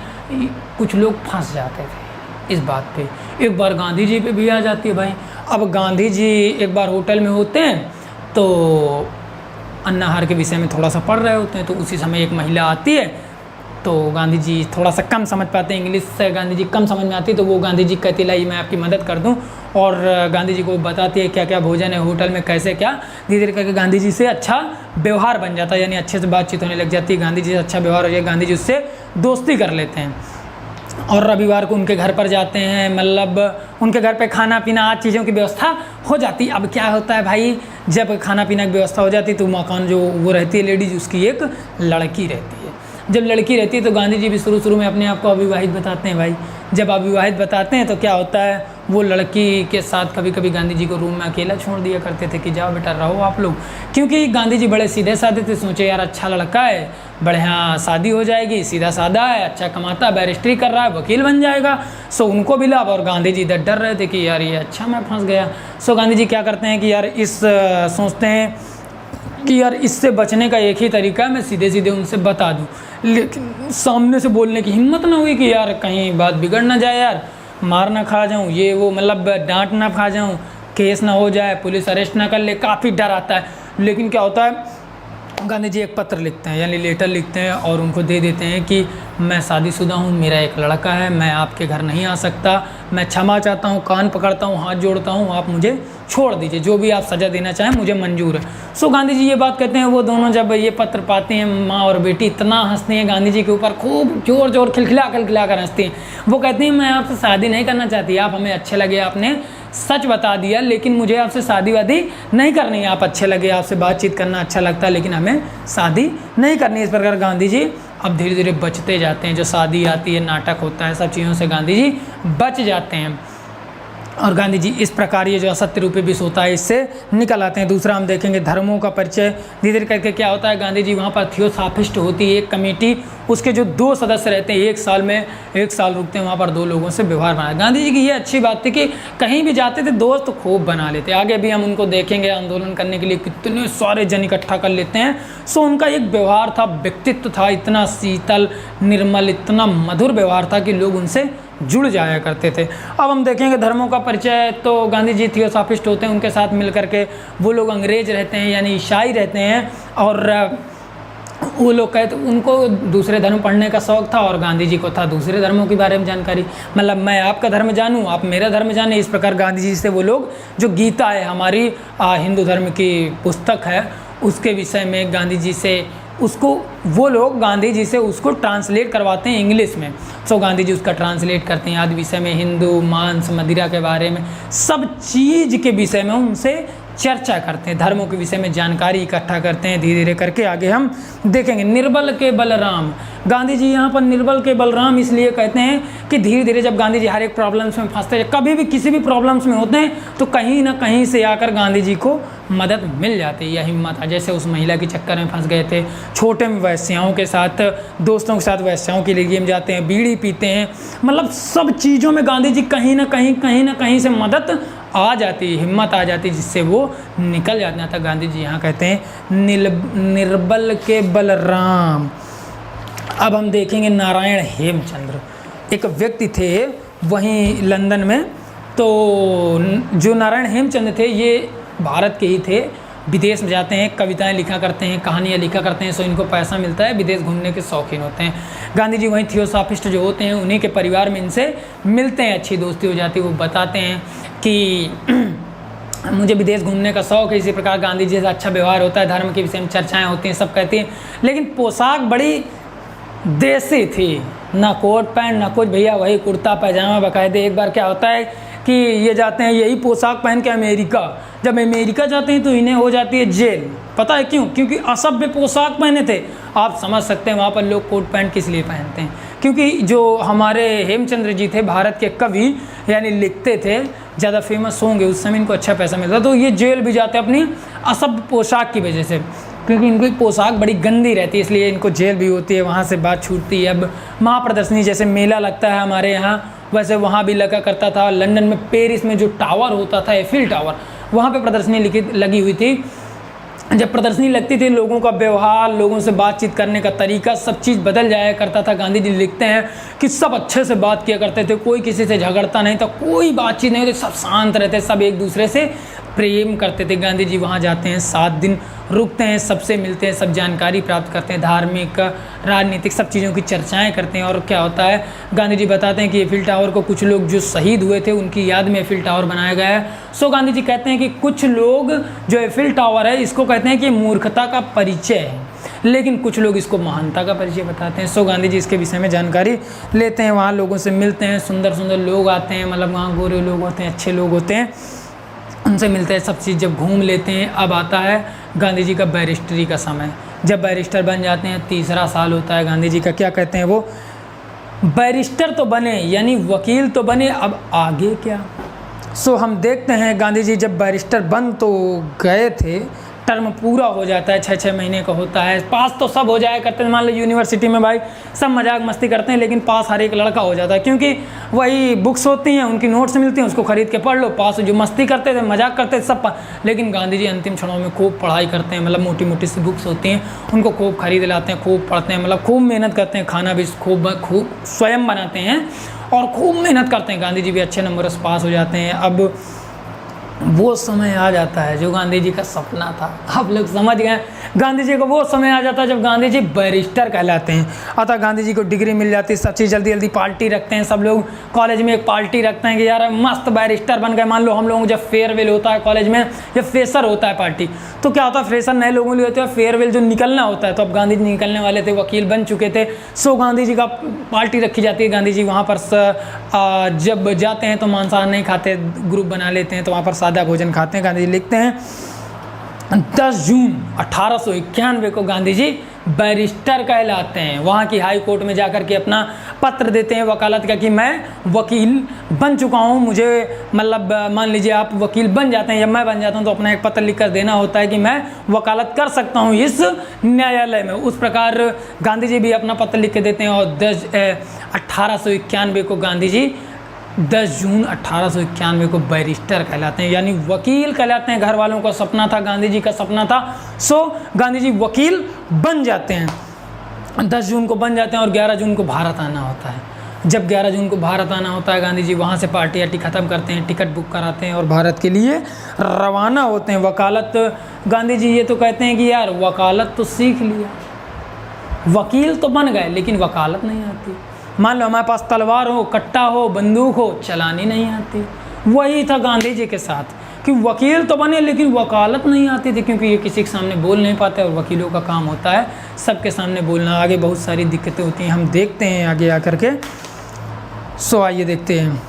कुछ लोग फंस जाते थे इस बात पे। एक बार गांधी जी पे भी आ जाती है भाई। अब गांधी जी एक बार होटल में होते हैं तो अन्नाहार के विषय में थोड़ा सा पढ़ रहे होते हैं, तो उसी समय एक महिला आती है। तो गांधी जी थोड़ा सा कम समझ पाते हैं, इंग्लिश से गांधी जी कम समझ में आती, तो वो गांधी जी कहती लाई मैं आपकी मदद कर दूं, और गांधी जी को बताती है क्या क्या भोजन है होटल में, कैसे क्या। धीरे धीरे करके गांधी जी से अच्छा व्यवहार बन जाता है, यानी अच्छे से बातचीत होने लग जाती है। गांधी जी से अच्छा व्यवहार हो जाए, गांधी जी उससे दोस्ती कर लेते हैं और रविवार को उनके घर पर जाते हैं। मतलब उनके घर पे खाना पीना आज चीज़ों की व्यवस्था हो जाती। अब क्या होता है भाई, जब खाना पीना की व्यवस्था हो जाती तो मकान जो वो रहती है लेडीज, उसकी एक लड़की रहती है। जब लड़की रहती है तो गांधी जी भी शुरू में अपने आप को अविवाहित बताते हैं भाई। जब अविवाहित बताते हैं तो क्या होता है, वो लड़की के साथ कभी कभी गांधी जी को रूम में अकेला छोड़ दिया करते थे कि जाओ बेटा रहो आप लोग, क्योंकि गांधी जी बड़े सीधे साधे थे। सोचे यार अच्छा लड़का है, बढ़िया शादी हो जाएगी, सीधा साधा है, अच्छा कमाता है, बैरिस्ट्री कर रहा है, वकील बन जाएगा। सो उनको भी लाभ, और गांधी जी इधर डर रहे थे कि यार ये अच्छा मैं फंस गया। सो गांधी जी क्या करते हैं कि यार सोचते हैं कि यार इससे बचने का एक ही तरीका है, मैं सीधे सीधे उनसे बता दूं। लेकिन सामने से बोलने की हिम्मत ना हुई कि यार कहीं बात बिगड़ ना जाए, यार मार ना खा जाऊं, ये वो मतलब डांट ना खा जाऊं, केस ना हो जाए, पुलिस अरेस्ट ना कर ले, काफ़ी डर आता है। लेकिन क्या होता है, गांधी जी एक पत्र लिखते हैं यानी लेटर लिखते हैं और उनको दे देते हैं कि मैं शादीशुदा हूँ, मेरा एक लड़का है, मैं आपके घर नहीं आ सकता, मैं क्षमा चाहता हूँ, कान पकड़ता हूँ, हाथ जोड़ता हूँ, आप मुझे छोड़ दीजिए, जो भी आप सज़ा देना चाहें मुझे मंजूर है। सो गांधी जी ये बात कहते हैं। वो दोनों जब ये पत्र पाते हैं, माँ और बेटी इतना हंसती हैं गांधी जी के ऊपर, खूब जोर खिलखिला कर हंसती हैं। वो कहती हैं मैं आपसे शादी नहीं करना चाहती, आप हमें अच्छे लगे, आपने सच बता दिया, लेकिन मुझे आपसे शादी वादी नहीं करनी है। आप अच्छे लगे, आपसे बातचीत करना अच्छा लगता है, लेकिन हमें शादी नहीं करनी। इस प्रकार गांधी जी अब धीरे धीरे बचते जाते हैं। जो शादी आती है, नाटक होता है, सब चीज़ों से गांधी जी बच जाते हैं। और गांधी जी इस प्रकार ये जो असत्य रूपी विष होता है इससे निकल आते हैं। दूसरा हम देखेंगे धर्मों का परिचय। धीरे धीरे करके क्या होता है, गांधी जी वहाँ पर थियोसॉफिस्ट होती है एक कमेटी, उसके जो 2 सदस्य रहते हैं, 1 साल रुकते हैं वहाँ पर, 2 लोगों से व्यवहार बनाए। गांधी जी की ये अच्छी बात थी कि कहीं भी जाते थे दोस्त खूब बना लेते। आगे भी हम उनको देखेंगे, आंदोलन करने के लिए कितने सारे जन इकट्ठा कर लेते हैं। सो उनका एक व्यवहार था, व्यक्तित्व था, इतना शीतल निर्मल, इतना मधुर व्यवहार था कि लोग उनसे जुड़ जाया करते थे। अब हम देखेंगे धर्मों का परिचय। तो गांधी जी थियोसॉफिस्ट होते हैं, उनके साथ मिलकर के वो लोग अंग्रेज रहते हैं यानी ईसाई रहते हैं, और वो लोग कहते उनको दूसरे धर्म पढ़ने का शौक़ था और गांधी जी को था दूसरे धर्मों के बारे में जानकारी। मतलब मैं आपका धर्म जानूं, आप मेरा धर्म जाने। इस प्रकार गांधी जी से वो लोग, जो गीता है हमारी हिंदू धर्म की पुस्तक है, उसके विषय में गांधी जी से उसको वो लोग गांधी जी से उसको ट्रांसलेट करवाते हैं इंग्लिश में। सो गांधी जी उसका ट्रांसलेट करते हैं आदि विषय में, हिंदू, मांस, मदिरा के बारे में, सब चीज़ के विषय में उनसे चर्चा करते हैं, धर्मों के विषय में जानकारी इकट्ठा करते हैं। धीरे धीरे करके आगे हम देखेंगे। निर्बल के बलराम, गांधी जी यहाँ पर निर्बल के बलराम इसलिए कहते हैं कि धीरे धीरे जब गांधी जी हर एक प्रॉब्लम्स में फंसते हैं, कभी भी किसी भी प्रॉब्लम्स में होते हैं तो कहीं ना कहीं से आकर गांधी जी को मदद मिल जाती है या हिम्मत है। जैसे उस महिला के चक्कर में फंस गए थे, छोटे में वैश्याओं के साथ, दोस्तों के साथ वैश्याओं के लिए गेम जाते हैं, बीड़ी पीते हैं, मतलब सब चीज़ों में गांधी जी कहीं ना कहीं से मदद आ जाती है, हिम्मत आ जाती है, जिससे वो निकल जाता था। गांधी जी यहाँ कहते हैं निर्बल के बलराम। अब हम देखेंगे नारायण हेमचंद्र, एक व्यक्ति थे वहीं लंदन में। तो जो नारायण हेमचंद्र थे ये भारत के ही थे, विदेश में जाते हैं, कविताएं लिखा करते हैं, कहानियाँ लिखा करते हैं, सो इनको पैसा मिलता है, विदेश घूमने के शौकीन होते हैं। गांधी जी वहीं थियोसॉफिस्ट जो होते हैं उन्हीं के परिवार में इनसे मिलते हैं, अच्छी दोस्ती हो जाती है। वो बताते हैं कि मुझे विदेश घूमने का शौक़ है, इसी प्रकार गांधी जी से अच्छा व्यवहार होता है, धर्म के विषय में चर्चाएँ होती हैं, सब कहती हैं। लेकिन पोशाक बड़ी देसी थी, ना कोट पैंट ना कुछ, भैया वही कुर्ता पैजामा बाकायदे। एक बार क्या होता है कि ये जाते हैं यही पोशाक पहन के अमेरिका, जब अमेरिका जाते हैं तो इन्हें हो जाती है जेल। पता है क्यों? क्योंकि असभ्य पोशाक पहने थे। आप समझ सकते हैं वहाँ पर लोग कोट पैंट किस लिए पहनते हैं, क्योंकि जो हमारे हेमचंद्र जी थे भारत के कवि, यानी लिखते थे, ज़्यादा फेमस होंगे, उस समय इनको अच्छा पैसा मिलता, तो ये जेल भी जाते हैं अपनी असभ्य पोशाक की वजह से, क्योंकि इनकी पोशाक बड़ी गंदी रहती है, इसलिए इनको जेल भी होती है, वहाँ से बात छूटती है। अब महाप्रदर्शनी जैसे मेला लगता है हमारे यहाँ, वैसे वहाँ भी लगा करता था। लंदन में पेरिस में जो टावर होता था, एफिल टावर, वहाँ पे प्रदर्शनी लगी हुई थी। जब प्रदर्शनी लगती थी लोगों का व्यवहार, लोगों से बातचीत करने का तरीका, सब चीज़ बदल जाया करता था। गांधी जी लिखते हैं कि सब अच्छे से बात किया करते थे, कोई किसी से झगड़ता नहीं था, कोई बातचीत नहीं होती, सब शांत रहते, सब एक दूसरे से प्रेम करते थे। गांधी जी वहाँ जाते हैं, 7 दिन रुकते हैं, सबसे मिलते हैं, सब जानकारी प्राप्त करते हैं, धार्मिक, राजनीतिक, सब चीज़ों की चर्चाएं करते हैं। और क्या होता है, गांधी जी बताते हैं कि एफिल टावर को कुछ लोग जो शहीद हुए थे उनकी याद में एफिल टावर बनाया गया है। सो गांधी जी कहते हैं कि कुछ लोग जो एफिल टावर है इसको कहते हैं कि मूर्खता का परिचय है, लेकिन कुछ लोग इसको महानता का परिचय बताते हैं। सो गांधी जी इसके विषय में जानकारी लेते हैं, वहाँ लोगों से मिलते हैं, सुंदर सुंदर लोग आते हैं, मतलब वहाँ गोरे लोग होते हैं, अच्छे लोग होते हैं, उनसे मिलते हैं, सब चीज़ जब घूम लेते हैं। अब आता है गांधी जी का बैरिस्टरी का समय, जब बैरिस्टर बन जाते हैं, 3रा साल होता है गांधी जी का। क्या कहते हैं वो, बैरिस्टर तो बने यानी वकील तो बने, अब आगे क्या। सो हम देखते हैं गांधी जी जब बैरिस्टर बन तो गए थे, टर्म पूरा हो जाता है, 6-6 महीने का होता है, पास तो सब हो जाया करते हैं। मान लो यूनिवर्सिटी में भाई सब मजाक मस्ती करते हैं, लेकिन पास हर एक लड़का हो जाता है, क्योंकि वही बुक्स होती हैं, उनकी नोट्स मिलती हैं, उसको खरीद के पढ़ लो, पास। जो मस्ती करते थे, मजाक करते थे, सब लेकिन गांधी जी अंतिम क्षणों में खूब पढ़ाई करते हैं, मतलब मोटी मोटी सी बुक्स होती हैं, उनको खूब खरीद लाते हैं, खूब पढ़ते हैं, मतलब खूब मेहनत करते हैं, खाना भी खूब स्वयं बनाते हैं और खूब मेहनत करते हैं। गांधी जी भी अच्छे नंबर से पास हो जाते हैं। अब वो समय आ जाता है जो गांधी जी का सपना था, आप लोग समझ गए। गांधी जी का वो समय आ जाता है जब गांधी जी बैरिस्टर कहलाते हैं। अतः गांधी जी को डिग्री मिल जाती है, सब चीज़ जल्दी जल्दी पार्टी रखते हैं, सब लोग कॉलेज में एक पार्टी रखते हैं कि यार मस्त बैरिस्टर बन गए। मान लो हम लोगों जब फेयरवेल होता है कॉलेज में, जब फ्रेशर होता है पार्टी, तो क्या होता है, फ्रेशर नए लोगों के लिए होते हैं, फेयरवेल जो निकलना होता है, तो अब गांधी जी निकलने वाले थे, वकील बन चुके थे। सो गांधी जी का पार्टी रखी जाती है। गांधी जी वहाँ पर जब जाते हैं तो मांसाहार नहीं खाते, ग्रुप बना लेते हैं, तो वहाँ पर सादा भोजन खाते हैं। गांधी जी लिखते हैं 10 जून 1891 को गांधी जी बैरिस्टर कहलाते हैं। वहाँ की हाई कोर्ट में जाकर के अपना पत्र देते हैं वकालत का कि मैं वकील बन चुका हूँ, मुझे मतलब मान लीजिए आप वकील बन जाते हैं, जब मैं बन जाता हूँ तो अपना एक पत्र लिख कर देना होता है कि मैं वकालत कर सकता हूँ इस न्यायालय में। उस प्रकार गांधी जी भी अपना पत्र लिख के देते हैं और 1891 को गांधी जी 10 जून 1891 को बैरिस्टर कहलाते हैं, यानी वकील कहलाते हैं। घर वालों का सपना था, गांधी जी का सपना था, सो गांधी जी वकील बन जाते हैं। 10 जून को बन जाते हैं और 11 जून को भारत आना होता है। जब 11 जून को भारत आना होता है, गांधी जी वहाँ से पार्टी आर्टी ख़त्म करते हैं, टिकट बुक कराते हैं और भारत के लिए रवाना होते हैं। वकालत, गांधी जी ये तो कहते हैं कि यार वकालत तो सीख लिया, वकील तो बन गए, लेकिन वकालत नहीं आती। मान लो हमारे पास तलवार हो, कट्टा हो, बंदूक हो, चलानी नहीं आती। वही था गांधी जी के साथ कि वकील तो बने लेकिन वकालत नहीं आती थी, क्योंकि ये किसी के सामने बोल नहीं पाते और वकीलों का काम होता है सबके सामने बोलना। आगे बहुत सारी दिक्कतें होती हैं, हम देखते हैं आगे आकर के। सो आइए देखते हैं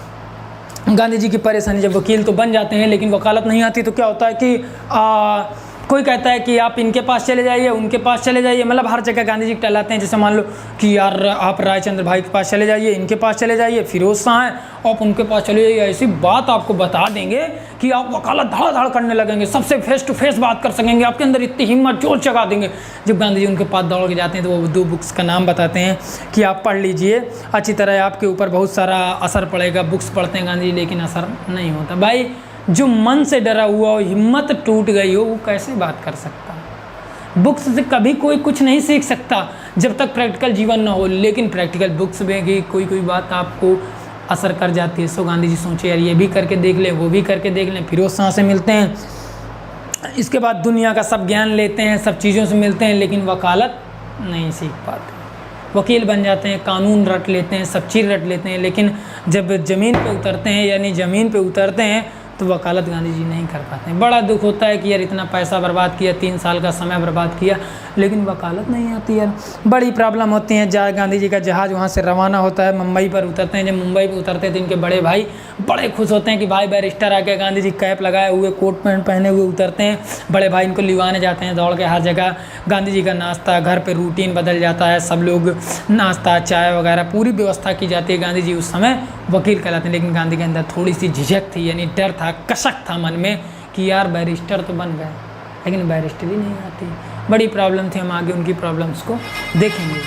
गांधी जी की परेशानी। जब वकील तो बन जाते हैं लेकिन वकालत नहीं आती तो क्या होता है कि कोई कहता है कि आप इनके पास चले जाइए, उनके पास चले जाइए, मतलब हर जगह गांधी जी टहलाते हैं। जैसे मान लो कि यार आप रायचंद्र भाई के पास चले जाइए, इनके पास चले जाइए, फिरोज शाह हैं आप उनके पास चले जाइए, ऐसी बात आपको बता देंगे कि आप वकालत धड़ धड़ करने लगेंगे, सबसे फेस टू फेस बात कर सकेंगे, आपके अंदर इतनी हिम्मत जोश जगा देंगे। जब गांधी जी उनके पास दौड़ के जाते हैं तो वो 2 बुक्स का नाम बताते हैं कि आप पढ़ लीजिए, अच्छी तरह आपके ऊपर बहुत सारा असर पड़ेगा। बुक्स पढ़ते हैं गांधी जी लेकिन असर नहीं होता। भाई जो मन से डरा हुआ हो, हिम्मत टूट गई हो, वो कैसे बात कर सकता है? बुक्स से कभी कोई कुछ नहीं सीख सकता जब तक प्रैक्टिकल जीवन ना हो, लेकिन प्रैक्टिकल बुक्स में भी कोई कोई बात आपको असर कर जाती है। सो गांधी जी सोचे यार ये भी करके देख लें, वो भी करके देख लें। फिरोज शाह से मिलते हैं, इसके बाद दुनिया का सब ज्ञान लेते हैं, सब चीज़ों से मिलते हैं, लेकिन वकालत नहीं सीख पाते। वकील बन जाते हैं, कानून रट लेते हैं, सब चीज़ रट लेते हैं, लेकिन जब ज़मीन पे उतरते हैं, यानी ज़मीन पे उतरते हैं तो वकालत गांधी जी नहीं कर पाते हैं। बड़ा दुख होता है कि यार इतना पैसा बर्बाद किया, 3 साल का समय बर्बाद किया, लेकिन वकालत नहीं आती यार। बड़ी प्रॉब्लम होती है। गांधी जी का जहाज़ वहाँ से रवाना होता है, मुंबई पर उतरते हैं। जब मुंबई पर उतरते हैं तो इनके बड़े भाई बड़े खुश होते हैं कि भाई बैरिस्टर आ गया। गांधी जी कैप लगाए हुए, कोट पैंट पहने हुए उतरते हैं। बड़े भाई इनको लिवाने जाते हैं दौड़ के हर जगह। गांधी जी का नाश्ता, घर पे रूटीन बदल जाता है, सब लोग नाश्ता चाय वगैरह पूरी व्यवस्था की जाती है। गांधी जी उस समय वकील कहलाते हैं, लेकिन गांधी के अंदर थोड़ी सी झिझक थी, यानी डर था, कसक था मन में कि यार बैरिस्टर तो बन गए लेकिन बैरिस्टर ही नहीं आती। बड़ी प्रॉब्लम थी, हम आगे उनकी प्रॉब्लम्स को देखेंगे।